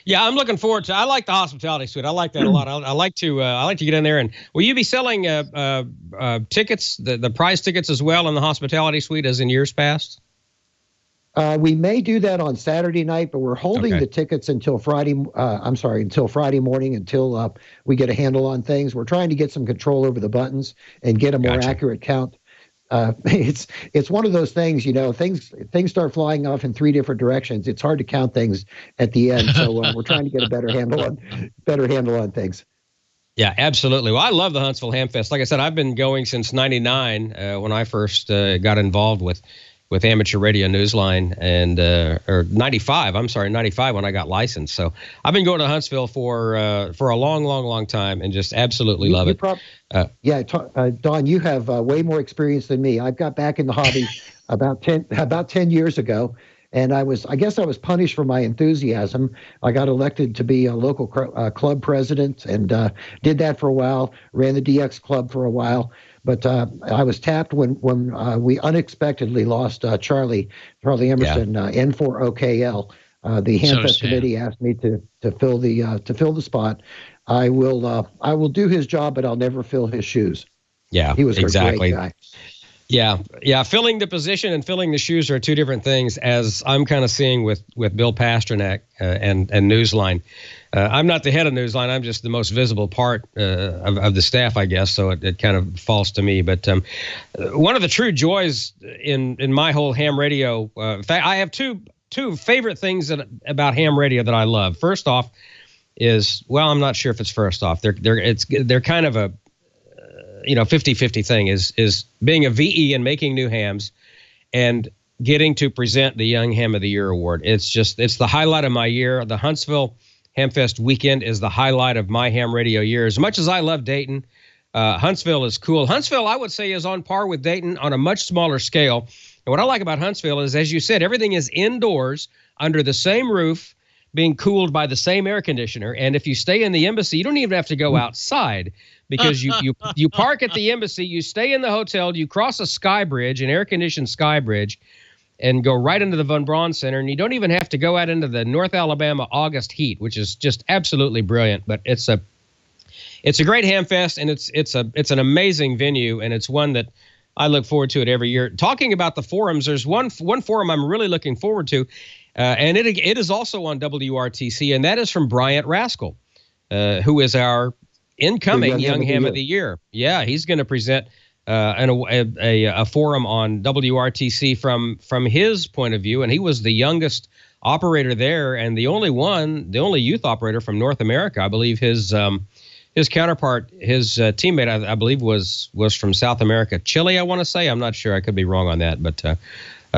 Yeah, I'm looking forward to. I like the hospitality suite. I like that a lot. I like to get in there. And will you be selling tickets, the prize tickets as well in the hospitality suite as in years past? We may do that on Saturday night, but we're holding the tickets until Friday. Until Friday morning, until we get a handle on things. We're trying to get some control over the buttons and get a more accurate count. It's one of those things, things start flying off in 3 different directions. It's hard to count things at the end. So we're trying to get a better handle on things. Yeah, absolutely. Well, I love the Huntsville Hamfest. Like I said, I've been going since '99 when I first got involved with Amateur Radio Newsline, and or 95. I'm sorry, 95 when I got licensed. So I've been going to Huntsville for a long time, and just absolutely love it. Don, you have way more experience than me. I got back in the hobby about 10 years ago, and I guess I was punished for my enthusiasm. I got elected to be a local club president, and did that for a while. Ran the DX club for a while. But I was tapped when we unexpectedly lost Charlie Emerson, N4OKL. The Hamfest committee asked me to fill the spot. I will do his job, but I'll never fill his shoes. Yeah, he was a great guy. Yeah. Filling the position and filling the shoes are 2 different things, as I'm kind of seeing with Bill Pasternak and Newsline. I'm not the head of Newsline. I'm just the most visible part of the staff, I guess. So it kind of falls to me. But one of the true joys in my whole ham radio, in fact, I have two favorite things about ham radio that I love. First off is, well, I'm not sure if it's first off. They're kind of a 50-50 thing is being a VE and making new hams, and getting to present the Young Ham of the Year award. It's the highlight of my year. The Huntsville Hamfest weekend is the highlight of my ham radio year. As much as I love Dayton, Huntsville is cool. Huntsville, I would say, is on par with Dayton on a much smaller scale. And what I like about Huntsville is, as you said, everything is indoors under the same roof, being cooled by the same air conditioner. And if you stay in the embassy, you don't even have to go outside, because you park at the embassy, you stay in the hotel, you cross a sky bridge, an air-conditioned sky bridge, and go right into the Von Braun Center. And you don't even have to go out into the North Alabama August heat, which is just absolutely brilliant. But it's a great ham fest, and it's an amazing venue, and it's one that I look forward to it every year. Talking about the forums, there's one forum I'm really looking forward to, and it is also on WRTC, and that is from Bryant Rascal, who is our incoming Young Ham of the Year. Yeah, he's going to present a forum on WRTC from his point of view, and he was the youngest operator there and the only youth operator from North America. I believe his counterpart, his teammate, I believe was from South America, Chile, I want to say. I'm not sure. I could be wrong on that, but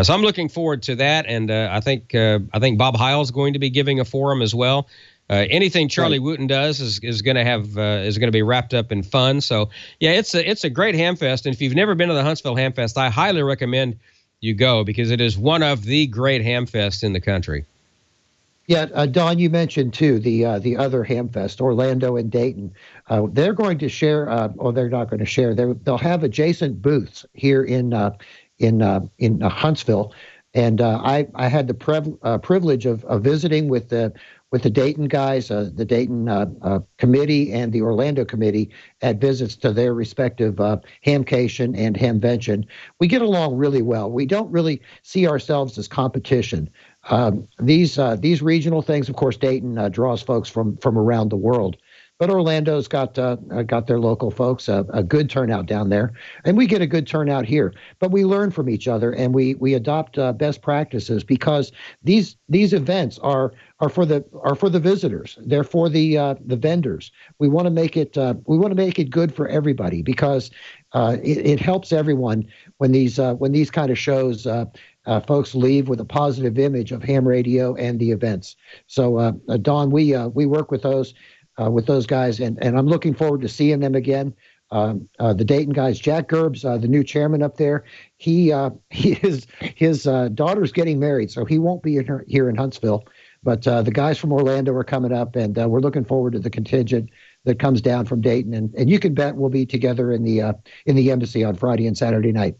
so I'm looking forward to that, and I think Bob Heil's going to be giving a forum as well. Anything Charlie Wooten does is going to be wrapped up in fun. So yeah, it's a great hamfest, and if you've never been to the Huntsville Hamfest, I highly recommend you go, because it is one of the great hamfests in the country. Yeah, Don, you mentioned too the other Hamfest, Orlando and Dayton. They're going to share, or they're not going to share. They'll have adjacent booths here in Huntsville, and I had the privilege of visiting with the Dayton guys, the Dayton committee and the Orlando committee at visits to their respective Hamcation and Hamvention. We get along really well. We don't really see ourselves as competition. These regional things, of course, Dayton draws folks from around the world, but Orlando's got their local folks, a good turnout down there, and we get a good turnout here. But we learn from each other, and we adopt best practices, because these events are for the visitors. They're for the vendors. We want to make it good for everybody, because it helps everyone when these kind of shows. Folks leave with a positive image of ham radio and the events. So, Don, we work with those guys, and I'm looking forward to seeing them again. The Dayton guys, Jack Gerbs, the new chairman up there, his daughter's getting married, so he won't be here in Huntsville. But the guys from Orlando are coming up, and we're looking forward to the contingent that comes down from Dayton. And you can bet we'll be together in the embassy on Friday and Saturday night.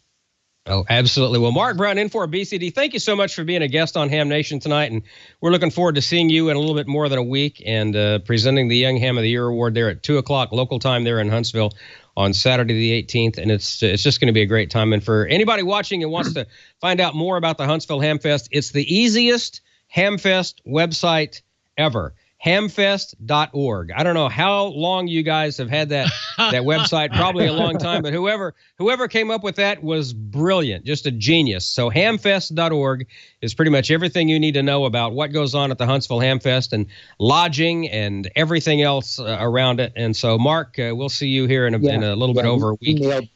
Oh, absolutely. Well, Mark Brown in for BCD, thank you so much for being a guest on Ham Nation tonight, and we're looking forward to seeing you in a little bit more than a week and presenting the Young Ham of the Year award there at 2 o'clock local time there in Huntsville on Saturday the 18th, and it's just going to be a great time. And for anybody watching and wants to find out more about the Huntsville Hamfest, it's the easiest Hamfest website ever. Hamfest.org. I don't know how long you guys have had that website, probably a long time, but whoever came up with that was brilliant, just a genius. So hamfest.org is pretty much everything you need to know about what goes on at the Huntsville Hamfest and lodging and everything else around it. And so, Mark, we'll see you here in a little bit over a week.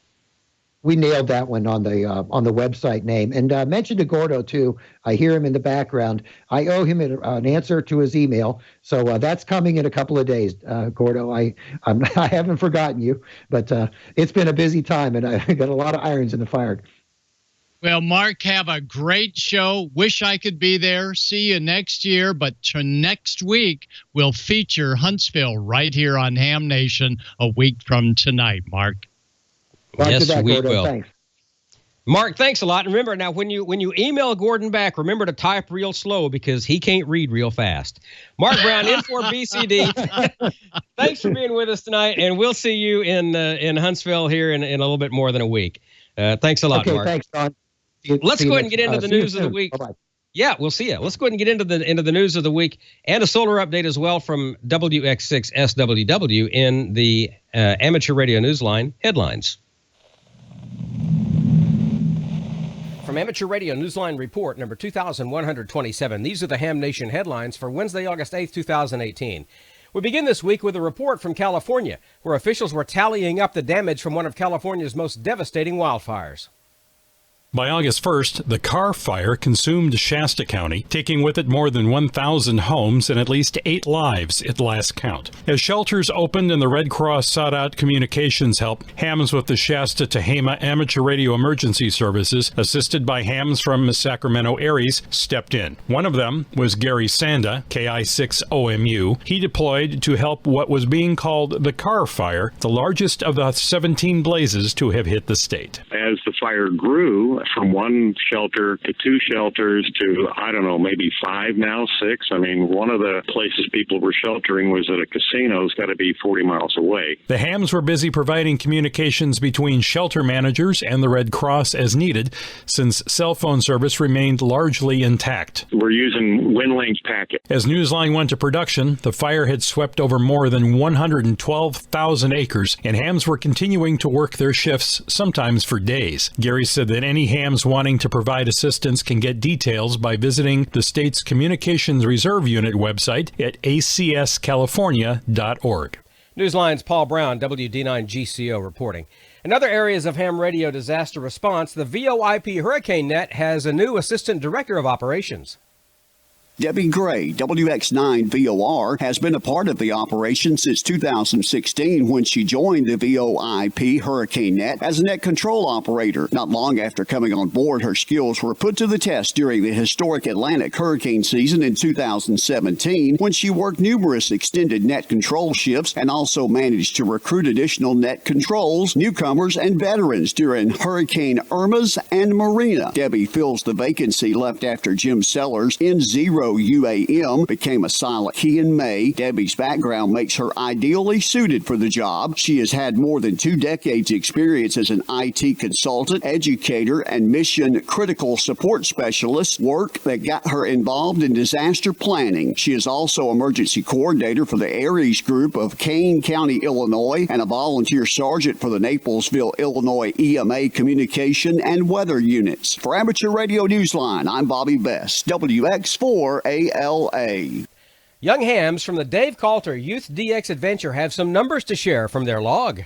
We nailed that one on the website name. And mention to Gordo too. I hear him in the background. I owe him an answer to his email, so that's coming in a couple of days. Gordo, I haven't forgotten you, but it's been a busy time, and I got a lot of irons in the fire. Well, Mark, have a great show. Wish I could be there. See you next year, but next week we'll feature Huntsville right here on Ham Nation a week from tonight, Mark. Yes, we Gordo. will. Thanks. Mark, thanks a lot. And remember, now, when you email Gordon back, remember to type real slow, because he can't read real fast. Mark Brown in for BCD. Thanks for being with us tonight, and we'll see you in Huntsville here in a little bit more than a week. Thanks a lot, okay, Mark. Thanks, Don. Let's go ahead and get into the news of the week. Bye-bye. Yeah, we'll see you. Let's go ahead and get into the news of the week and a solar update as well from WX6 SWW in the Amateur Radio Newsline headlines. From Amateur Radio Newsline Report number 2127, these are the Ham Nation headlines for Wednesday, August 8th, 2018. We begin this week with a report from California, where officials were tallying up the damage from one of California's most devastating wildfires. By August 1st, the Carr Fire consumed Shasta County, taking with it more than 1,000 homes and at least 8 lives at last count. As shelters opened and the Red Cross sought out communications help, hams with the Shasta Tehama Amateur Radio Emergency Services, assisted by hams from Sacramento Aries, stepped in. One of them was Gary Sanda, KI6OMU. He deployed to help what was being called the Carr Fire, the largest of the 17 blazes to have hit the state. As the fire grew from one shelter to 2 shelters to, I don't know, maybe 5 now, 6. I mean, one of the places people were sheltering was at a casino. It's got to be 40 miles away. The hams were busy providing communications between shelter managers and the Red Cross as needed, since cell phone service remained largely intact. We're using WinLink packet. As Newsline went to production, the fire had swept over more than 112,000 acres, and hams were continuing to work their shifts, sometimes for days. Gary said that any hams wanting to provide assistance can get details by visiting the state's Communications Reserve Unit website at acscalifornia.org. Newsline's Paul Brown, WD9GCO, reporting. In other areas of ham radio disaster response, the VOIP Hurricane Net has a new assistant director of operations. Debbie Gray, WX9 VOR, has been a part of the operation since 2016 when she joined the VOIP Hurricane Net as a net control operator. Not long after coming on board, her skills were put to the test during the historic Atlantic hurricane season in 2017 when she worked numerous extended net control shifts and also managed to recruit additional net controls, newcomers, and veterans during Hurricane Irma's and Marina. Debbie fills the vacancy left after Jim Sellers in Zero UAM became a silent key in May. Debbie's background makes her ideally suited for the job. She has had more than 2 decades experience as an IT consultant, educator, and mission critical support specialist, work that got her involved in disaster planning. She is also emergency coordinator for the Aries group of Kane County, Illinois, and a volunteer sergeant for the Naplesville, Illinois EMA communication and weather units. For Amateur Radio Newsline, I'm Bobby Best, WX4 ALA. Young hams from the Dave Coulter Youth DX Adventure have some numbers to share from their log.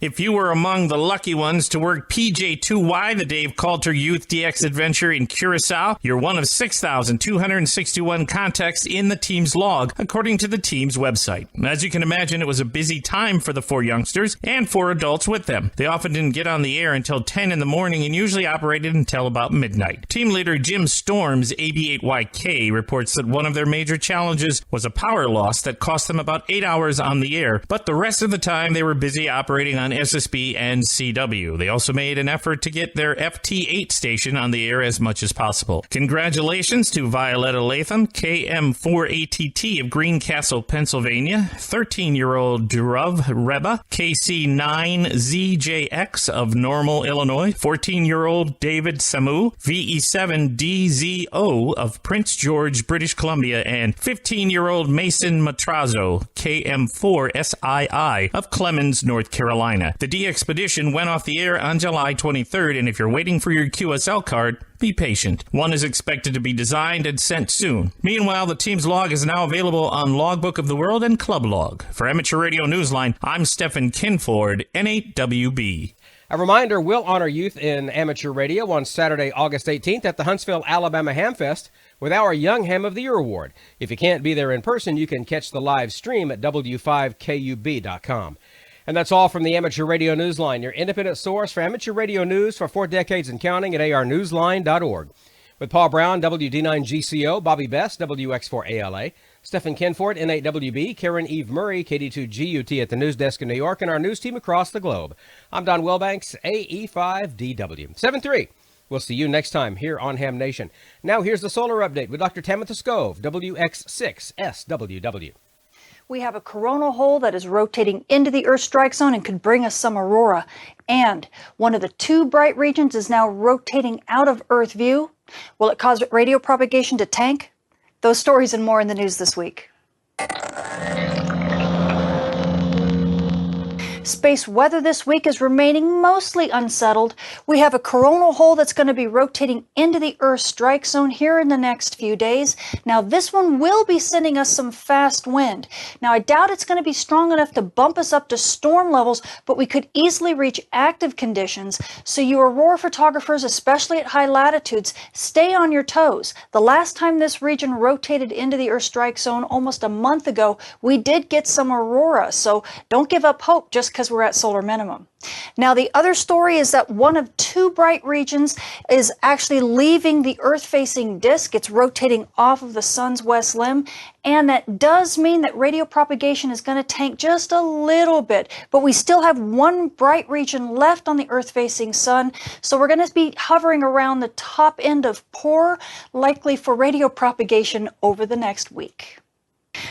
If you were among the lucky ones to work PJ2Y, the Dave Coulter Youth DX Adventure in Curacao, you're one of 6,261 contacts in the team's log, according to the team's website. As you can imagine, it was a busy time for the 4 youngsters and 4 adults with them. They often didn't get on the air until 10 in the morning and usually operated until about midnight. Team leader Jim Storms, AB8YK, reports that one of their major challenges was a power loss that cost them about 8 hours on the air, but the rest of the time they were busy operating on SSB and CW. They also made an effort to get their FT8 station on the air as much as possible. Congratulations to Violetta Latham, KM4ATT of Greencastle, Pennsylvania, 13-year-old Dhruv Reba, KC9ZJX of Normal, Illinois, 14-year-old David Samu, VE7DZO of Prince George, British Columbia, and 15-year-old Mason Matrazo, KM4SII of Clemens, North Carolina. The D-Expedition went off the air on July 23rd, and if you're waiting for your QSL card, be patient. One is expected to be designed and sent soon. Meanwhile, the team's log is now available on Logbook of the World and Club Log. For Amateur Radio Newsline, I'm Stephen Kinford, N8WB. A reminder, we'll honor youth in amateur radio on Saturday, August 18th at the Huntsville, Alabama Hamfest with our Young Ham of the Year Award. If you can't be there in person, you can catch the live stream at W5KUB.com. And that's all from the Amateur Radio Newsline, your independent source for amateur radio news for 4 decades and counting at arnewsline.org. With Paul Brown, WD9GCO, Bobby Best, WX4ALA, Stephen Kinford, N8WB, Karen Eve Murray, KD2GUT at the news desk in New York, and our news team across the globe. I'm Don Wilbanks, AE5DW. 7-3. We'll see you next time here on Ham Nation. Now here's the solar update with Dr. Tamitha Skov, WX6SWW. We have a coronal hole that is rotating into the Earth strike zone and could bring us some aurora. And one of the 2 bright regions is now rotating out of Earth view. Will it cause radio propagation to tank? Those stories and more in the news this week. Space weather this week is remaining mostly unsettled. We have a coronal hole that's going to be rotating into the Earth's strike zone here in the next few days. Now, this one will be sending us some fast wind. Now, I doubt it's going to be strong enough to bump us up to storm levels, but we could easily reach active conditions. So you aurora photographers, especially at high latitudes, stay on your toes. The last time this region rotated into the Earth strike zone almost a month ago, we did get some aurora. So don't give up hope just because we're at solar minimum. Now, the other story is that one of two bright regions is actually leaving the Earth-facing disk. It's rotating off of the sun's west limb, and that does mean that radio propagation is going to tank just a little bit, but we still have one bright region left on the Earth-facing sun, so we're going to be hovering around the top end of poor, likely for radio propagation over the next week.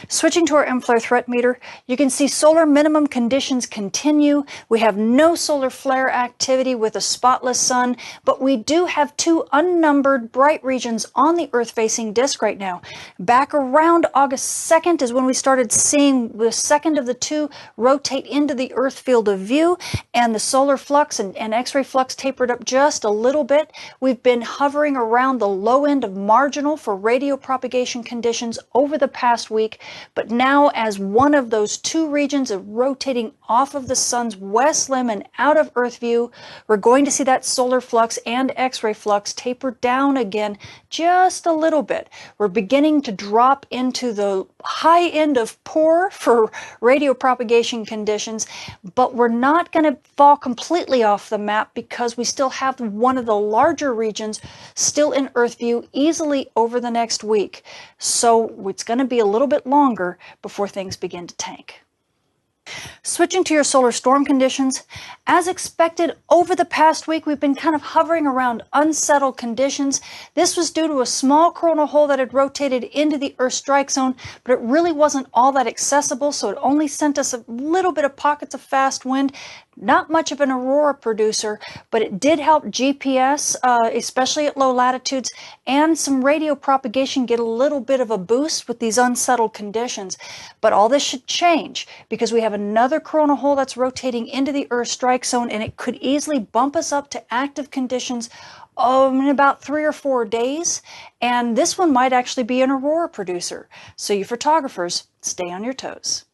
Switching to our M-flare threat meter, you can see solar minimum conditions continue. We have no solar flare activity with a spotless sun, but we do have two unnumbered bright regions on the Earth-facing disk right now. Back around August 2nd is when we started seeing the second of the two rotate into the Earth field of view, and the solar flux and X-ray flux tapered up just a little bit. We've been hovering around the low end of marginal for radio propagation conditions over the past week. But now, as one of those two regions is rotating off of the sun's west limb and out of Earth view, we're going to see that solar flux and X-ray flux taper down again just a little bit. We're beginning to drop into the high end of poor for radio propagation conditions, but we're not going to fall completely off the map because we still have one of the larger regions still in Earth view easily over the next week. So it's going to be a little bit longer before things begin to tank. Switching to your solar storm conditions, as expected, over the past week we've been kind of hovering around unsettled conditions. This was due to a small coronal hole that had rotated into the Earth strike zone, but it really wasn't all that accessible, so it only sent us a little bit of pockets of fast wind. Not much of an aurora producer, but it did help GPS, especially at low latitudes, and some radio propagation get a little bit of a boost with these unsettled conditions. But all this should change because we have another coronal hole that's rotating into the Earth strike zone, and it could easily bump us up to active conditions in about 3 or 4 days. And this one might actually be an aurora producer. So you photographers, stay on your toes.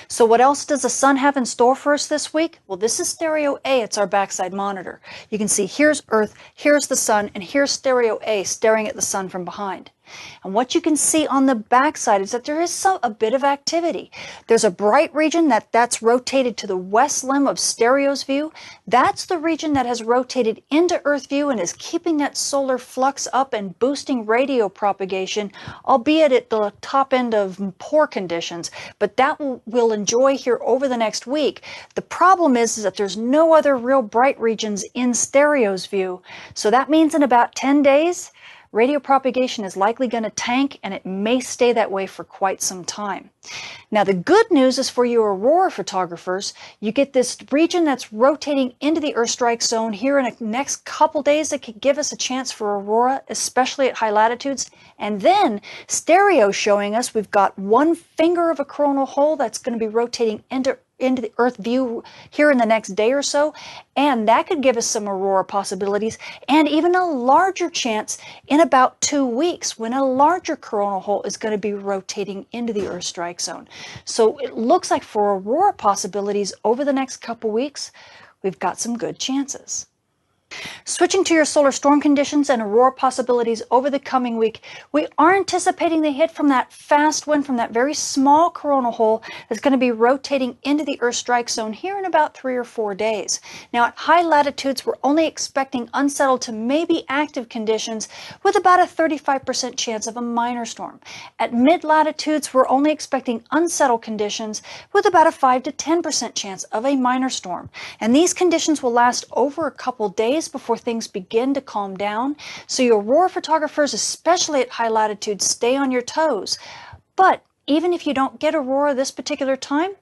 So what else does the sun have in store for us this week? Well, this is stereo A. It's our backside monitor. You can see here's Earth, here's the sun, and here's stereo A staring at the sun from behind. And what you can see on the backside is that there is a bit of activity. There's a bright region that's rotated to the west limb of stereo's view. That's the region that has rotated into Earth view and is keeping that solar flux up and boosting radio propagation, albeit at the top end of poor conditions. But that we'll enjoy here over the next week. The problem is that there's no other real bright regions in stereo's view. So that means in about 10 days, radio propagation is likely going to tank, and it may stay that way for quite some time. Now, the good news is for you aurora photographers, you get this region that's rotating into the Earth strike zone here in the next couple days that could give us a chance for aurora, especially at high latitudes. And then stereo showing us we've got one finger of a coronal hole that's going to be rotating into the Earth view here in the next day or so, and that could give us some aurora possibilities and even a larger chance in about 2 weeks when a larger coronal hole is going to be rotating into the Earth strike zone. So it looks like for aurora possibilities over the next couple weeks, we've got some good chances. Switching to your solar storm conditions and aurora possibilities over the coming week, we are anticipating the hit from that fast wind from that very small coronal hole that's going to be rotating into the Earth strike zone here in about 3 or 4 days. Now, at high latitudes, we're only expecting unsettled to maybe active conditions with about a 35% chance of a minor storm. At mid latitudes, we're only expecting unsettled conditions with about a 5 to 10% chance of a minor storm. And these conditions will last over a couple days before things begin to calm down. So your aurora photographers, especially at high latitudes, stay on your toes. But even if you don't get aurora this particular time,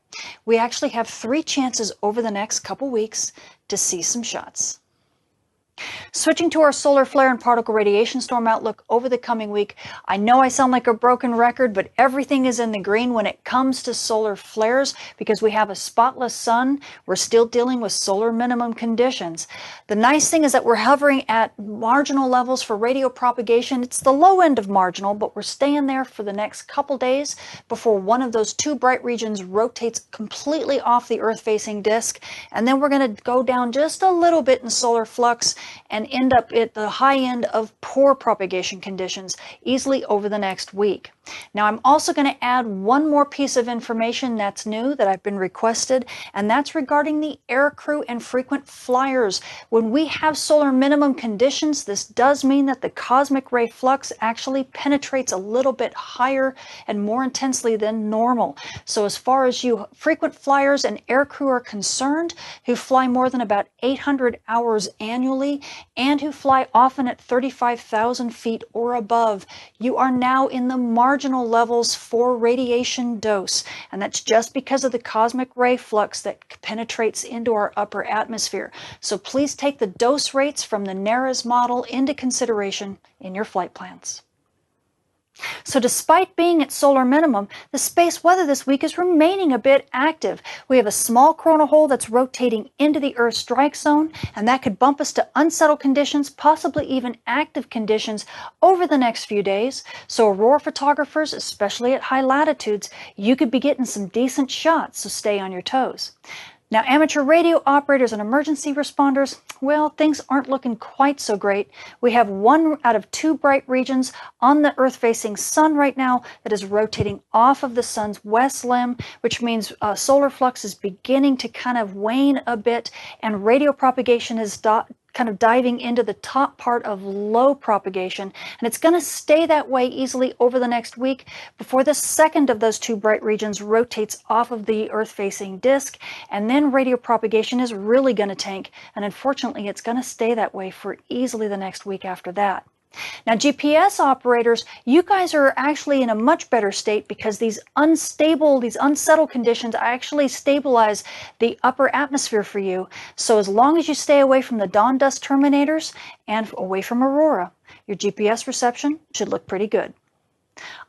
we actually have 3 chances over the next couple weeks to see some shots. Switching to our solar flare and particle radiation storm outlook over the coming week, I know I sound like a broken record, but everything is in the green when it comes to solar flares because we have a spotless sun. We're still dealing with solar minimum conditions. The nice thing is that we're hovering at marginal levels for radio propagation. It's the low end of marginal, but we're staying there for the next couple days before one of those two bright regions rotates completely off the Earth-facing disk. And then we're going to go down just a little bit in solar flux and end up at the high end of poor propagation conditions easily over the next week. Now, I'm also going to add one more piece of information that's new that I've been requested, and that's regarding the air crew and frequent flyers. When we have solar minimum conditions, this does mean that the cosmic ray flux actually penetrates a little bit higher and more intensely than normal. So as far as you frequent flyers and air crew are concerned, who fly more than about 800 hours annually and who fly often at 35,000 feet or above, you are now in the marginal levels for radiation dose. And that's just because of the cosmic ray flux that penetrates into our upper atmosphere. So please take the dose rates from the NARAS model into consideration in your flight plans. So despite being at solar minimum, the space weather this week is remaining a bit active. We have a small coronal hole that's rotating into the Earth strike zone, and that could bump us to unsettled conditions, possibly even active conditions over the next few days. So aurora photographers, especially at high latitudes, you could be getting some decent shots, so stay on your toes. Now, amateur radio operators and emergency responders, well, things aren't looking quite so great. We have 1 out of 2 bright regions on the Earth-facing sun right now that is rotating off of the sun's west limb, which means solar flux is beginning to kind of wane a bit, and radio propagation is kind of diving into the top part of low propagation, and it's going to stay that way easily over the next week before the second of those 2 bright regions rotates off of the Earth-facing disk, and then radio propagation is really going to tank, and unfortunately it's going to stay that way for easily the next week after that. Now, GPS operators, you guys are actually in a much better state because these unsettled conditions actually stabilize the upper atmosphere for you. So as long as you stay away from the dawn dust terminators and away from aurora, your GPS reception should look pretty good.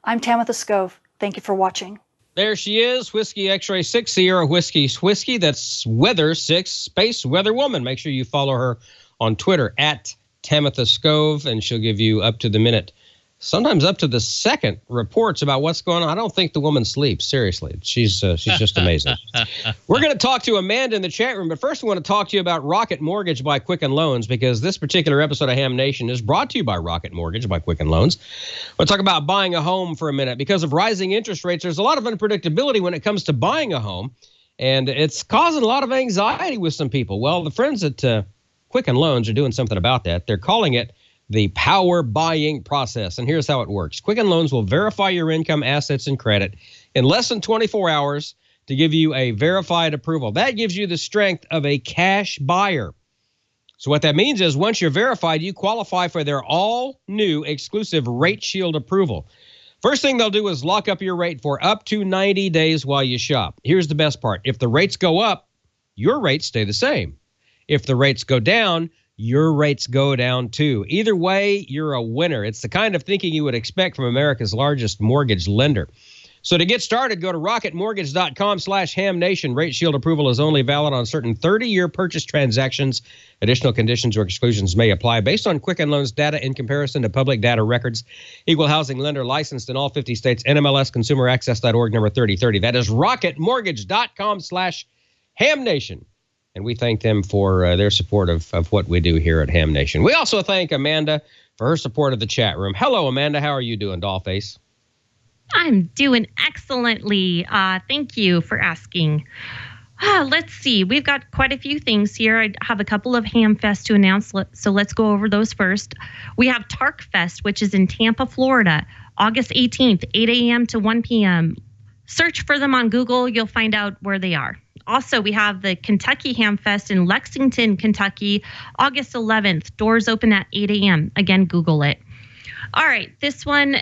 I'm Tamitha Skov. Thank you for watching. There she is, Whiskey X-Ray 6, Sierra Whiskey's Whiskey. That's Weather 6, Space Weather Woman. Make sure you follow her on Twitter at Tamitha Skov, and she'll give you up to the minute, sometimes up to the second, reports about what's going on. I don't think the woman sleeps. Seriously, she's just amazing. We're going to talk to Amanda in the chat room, but first we want to talk to you about Rocket Mortgage by Quicken Loans, because this particular episode of Ham Nation is brought to you by Rocket Mortgage by Quicken Loans. We'll talk about buying a home for a minute. Because of rising interest rates, there's a lot of unpredictability when it comes to buying a home, and it's causing a lot of anxiety with some people. Well, the friends at Quicken Loans are doing something about that. They're calling it the power buying process. And here's how it works. Quicken Loans will verify your income, assets, and credit in less than 24 hours to give you a verified approval. That gives you the strength of a cash buyer. So what that means is once you're verified, you qualify for their all-new exclusive Rate Shield approval. First thing they'll do is lock up your rate for up to 90 days while you shop. Here's the best part. If the rates go up, your rates stay the same. If the rates go down, your rates go down too. Either way, you're a winner. It's the kind of thinking you would expect from America's largest mortgage lender. So to get started, go to rocketmortgage.com/hamnation. Rate Shield approval is only valid on certain 30-year purchase transactions. Additional conditions or exclusions may apply based on Quicken Loans data in comparison to public data records. Equal housing lender licensed in all 50 states. NMLS ConsumerAccess.org number 3030. That is rocketmortgage.com/hamnation. And we thank them for their support of what we do here at Ham Nation. We also thank Amanda for her support of the chat room. Hello, Amanda. How are you doing, Dollface? I'm doing excellently. Thank you for asking. Let's see. We've got quite a few things here. I have a couple of Hamfest to announce, so let's go over those first. We have TarkFest, which is in Tampa, Florida, August 18th, 8 a.m. to 1 p.m. Search for them on Google. You'll find out where they are. Also, we have the Kentucky Hamfest in Lexington, Kentucky, August 11th. Doors open at 8 a.m. Again, Google it. All right, this one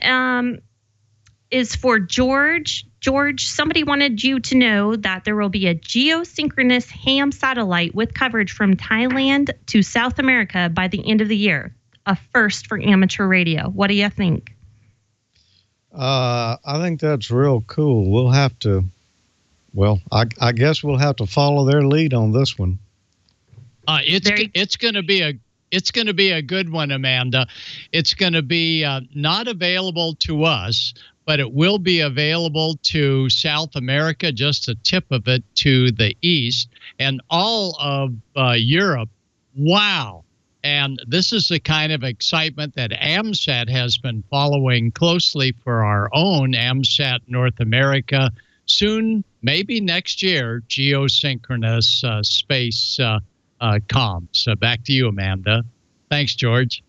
is for George George, somebody wanted you to know that there will be a geosynchronous ham satellite with coverage from Thailand to South America by the end of the year. A first for amateur radio. What do you think? I think that's real cool. We'll have to, I guess we'll have to follow their lead on this one. It's going to be a good one, Amanda. It's going to be not available to us, but it will be available to South America, just a tip of it to the east, and all of Europe. Wow. And this is the kind of excitement that AMSAT has been following closely for our own AMSAT North America. Soon, maybe next year, geosynchronous space comms. So back to you, Amanda. Thanks, George.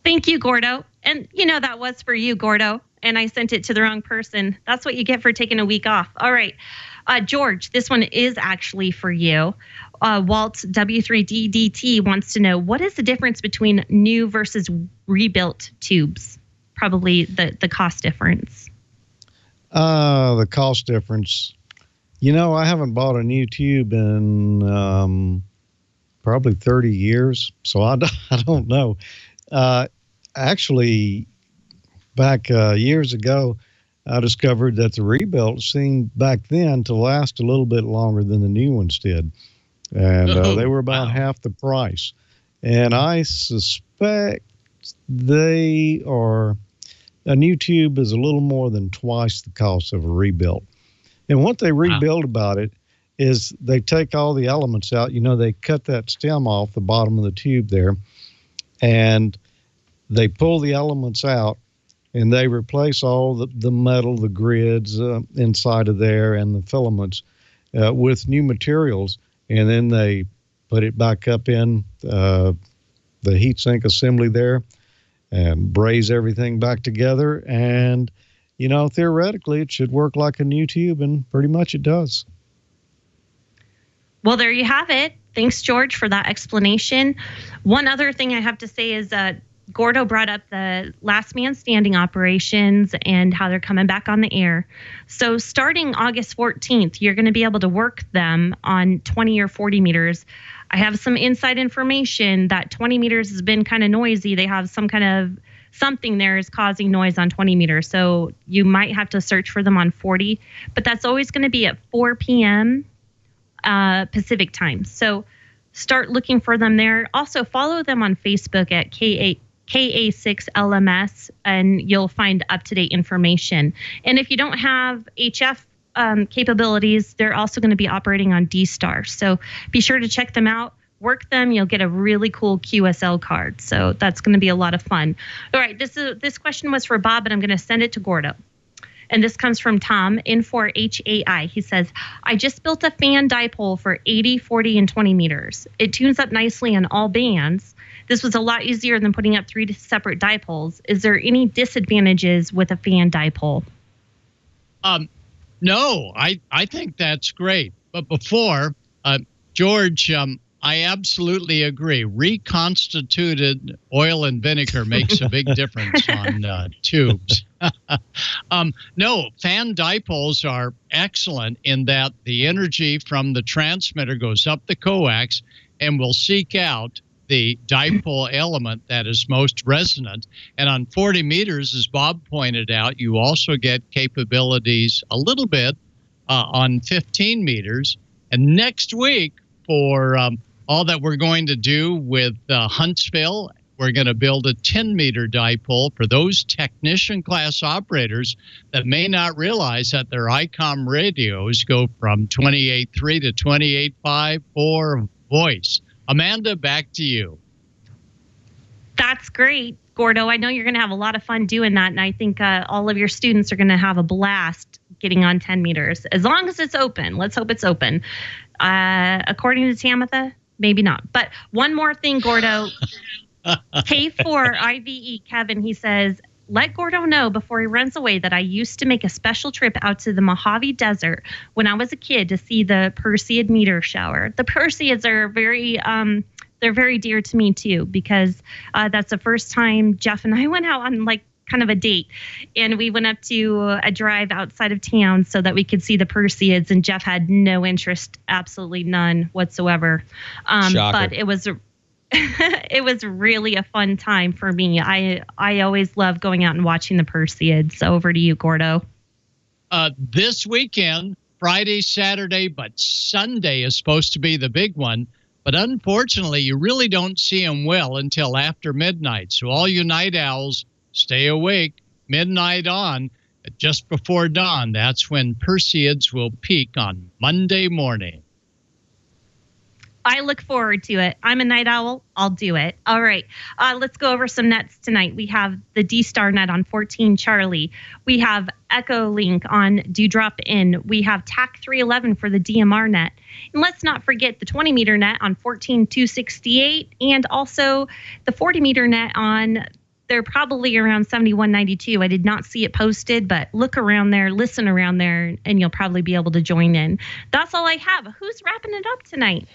Thank you, Gordo. And that was for you, Gordo. And I sent it to the wrong person. That's what you get for taking a week off. All right. George, this one is actually for you. Walt W3DDT wants to know, what is the difference between new versus rebuilt tubes? Probably the cost difference. The cost difference. I haven't bought a new tube in probably 30 years, so I don't know. Actually, back years ago, I discovered that the rebuilt seemed back then to last a little bit longer than the new ones did. And they were about half the price. And I suspect a new tube is a little more than twice the cost of a rebuilt. And what they rebuild about it is they take all the elements out. They cut that stem off the bottom of the tube there, and they pull the elements out, and they replace all the metal, the grids inside of there, and the filaments with new materials. And then they put it back up in the heatsink assembly there and braze everything back together. And, theoretically, it should work like a new tube, and pretty much it does. Well, there you have it. Thanks, George, for that explanation. One other thing I have to say is Gordo brought up the last man standing operations and how they're coming back on the air. So starting August 14th, you're going to be able to work them on 20 or 40 meters. I have some inside information that 20 meters has been kind of noisy. They have something there is causing noise on 20 meters. So you might have to search for them on 40, but that's always going to be at 4 p.m. Pacific time. So start looking for them there. Also follow them on Facebook at KA6LMS, and you'll find up-to-date information. And if you don't have HF capabilities, they're also going to be operating on D-Star. So be sure to check them out, work them. You'll get a really cool QSL card. So that's going to be a lot of fun. All right, this question was for Bob, and I'm going to send it to Gordo. And this comes from Tom, N4HAI. He says, I just built a fan dipole for 80, 40, and 20 meters. It tunes up nicely on all bands. This was a lot easier than putting up 3 separate dipoles. Is there any disadvantages with a fan dipole? No, I think that's great. But before, George, I absolutely agree. Reconstituted oil and vinegar makes a big difference on tubes. No, fan dipoles are excellent in that the energy from the transmitter goes up the coax and will seek out the dipole element that is most resonant. And on 40 meters, as Bob pointed out, you also get capabilities a little bit on 15 meters. And next week, for all that we're going to do with Huntsville, we're going to build a 10-meter dipole for those technician class operators that may not realize that their ICOM radios go from 28.3 to 28.5 for voice. Amanda, back to you. That's great, Gordo. I know you're going to have a lot of fun doing that, and I think all of your students are going to have a blast getting on 10 meters, as long as it's open. Let's hope it's open. According to Tamitha, maybe not. But one more thing, Gordo. K4IVE Kevin, he says, let Gordo know before he runs away that I used to make a special trip out to the Mojave Desert when I was a kid to see the Perseid meteor shower. The Perseids are they're very dear to me too, because that's the first time Jeff and I went out on like kind of a date. And we went up to a drive outside of town so that we could see the Perseids, and Jeff had no interest, absolutely none whatsoever. But it was it was really a fun time for me. I always love going out and watching the Perseids. So over to you, Gordo. This weekend, Friday, Saturday, but Sunday is supposed to be the big one. But unfortunately, you really don't see them well until after midnight. So all you night owls, stay awake, midnight on, just before dawn. That's when Perseids will peak on Monday morning. I look forward to it. I'm a night owl. I'll do it. All right. Let's go over some nets tonight. We have the D-Star net on 14 Charlie. We have Echo Link on Dewdrop In. We have TAC 311 for the DMR net. And let's not forget the 20-meter net on 14-268, and also the 40-meter net on, they're probably around 7192. I did not see it posted, but look around there, listen around there, and you'll probably be able to join in. That's all I have. Who's wrapping it up tonight?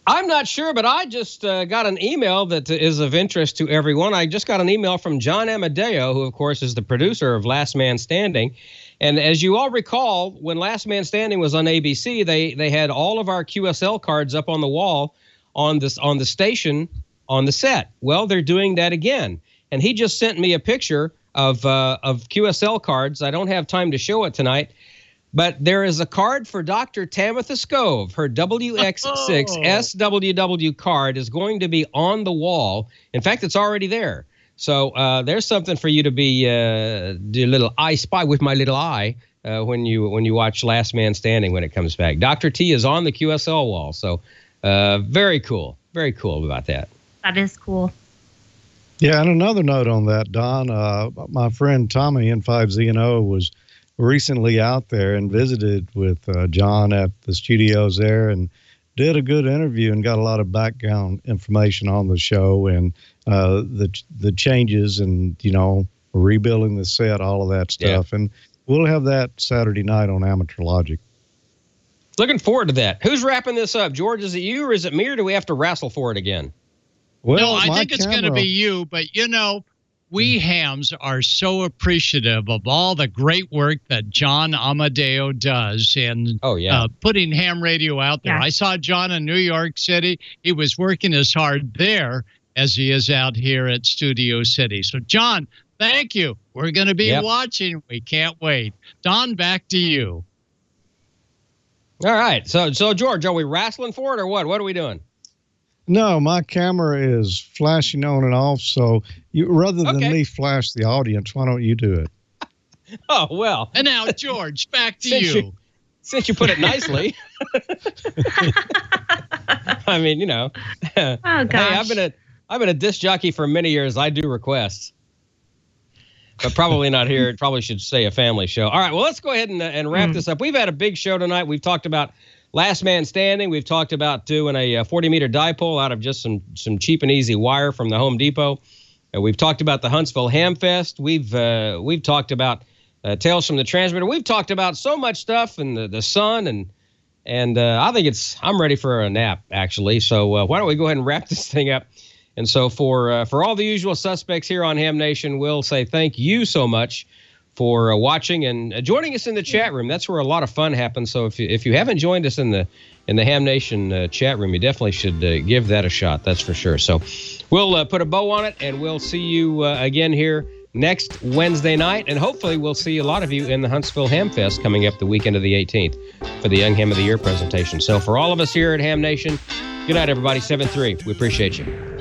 I'm not sure, but I just got an email that is of interest to everyone. I just got an email from John Amadeo, who, of course, is the producer of Last Man Standing. And as you all recall, when Last Man Standing was on ABC, they had all of our QSL cards up on the wall on the station on the set. Well, they're doing that again. And he just sent me a picture of QSL cards. I don't have time to show it tonight. But there is a card for Dr. Tamitha Scove. Her WX6 SWW card is going to be on the wall. In fact, it's already there. So there's something for you to be do a little I Spy with my little eye when you watch Last Man Standing when it comes back. Dr. T is on the QSL wall. So very cool. Very cool about that. That is cool. Yeah, and another note on that, Don, my friend Tommy N5ZNO was recently out there and visited with John at the studios there and did a good interview and got a lot of background information on the show and the changes and, rebuilding the set, all of that stuff. Yeah. And we'll have that Saturday night on Amateur Logic. Looking forward to that. Who's wrapping this up? George, is it you or is it me, or do we have to wrestle for it again? Well, no, I think it's going to be you, but we hams are so appreciative of all the great work that John Amadeo does in putting ham radio out there. Yeah. I saw John in New York City. He was working as hard there as he is out here at Studio City. So, John, thank you. We're going to be watching. We can't wait. Don, back to you. All right. So George, are we wrestling for it or what? What are we doing? No, my camera is flashing on and off, so rather than me flash the audience, why don't you do it? Oh, well. And now, George, back to you. Since you put it nicely. I mean, Oh, gosh. Hey, I've been a disc jockey for many years. I do requests. But probably not here. It probably should say a family show. All right, well, let's go ahead and wrap this up. We've had a big show tonight. We've talked about Last Man Standing. We've talked about doing a 40-meter dipole out of just some cheap and easy wire from the Home Depot. We've talked about the Huntsville Hamfest. We've talked about Tales from the Transmitter. We've talked about so much stuff and the sun and I think I'm ready for a nap actually. So why don't we go ahead and wrap this thing up? And so for all the usual suspects here on Ham Nation, we'll say thank you so much for watching and joining us in the chat room. That's where a lot of fun happens. So if you haven't joined us in the Ham Nation chat room, you definitely should give that a shot. That's for sure. So we'll put a bow on it, and we'll see you again here next Wednesday night. And hopefully we'll see a lot of you in the Huntsville Hamfest coming up the weekend of the 18th for the Young Ham of the Year presentation. So for all of us here at Ham Nation, good night, everybody. 7-3. We appreciate you.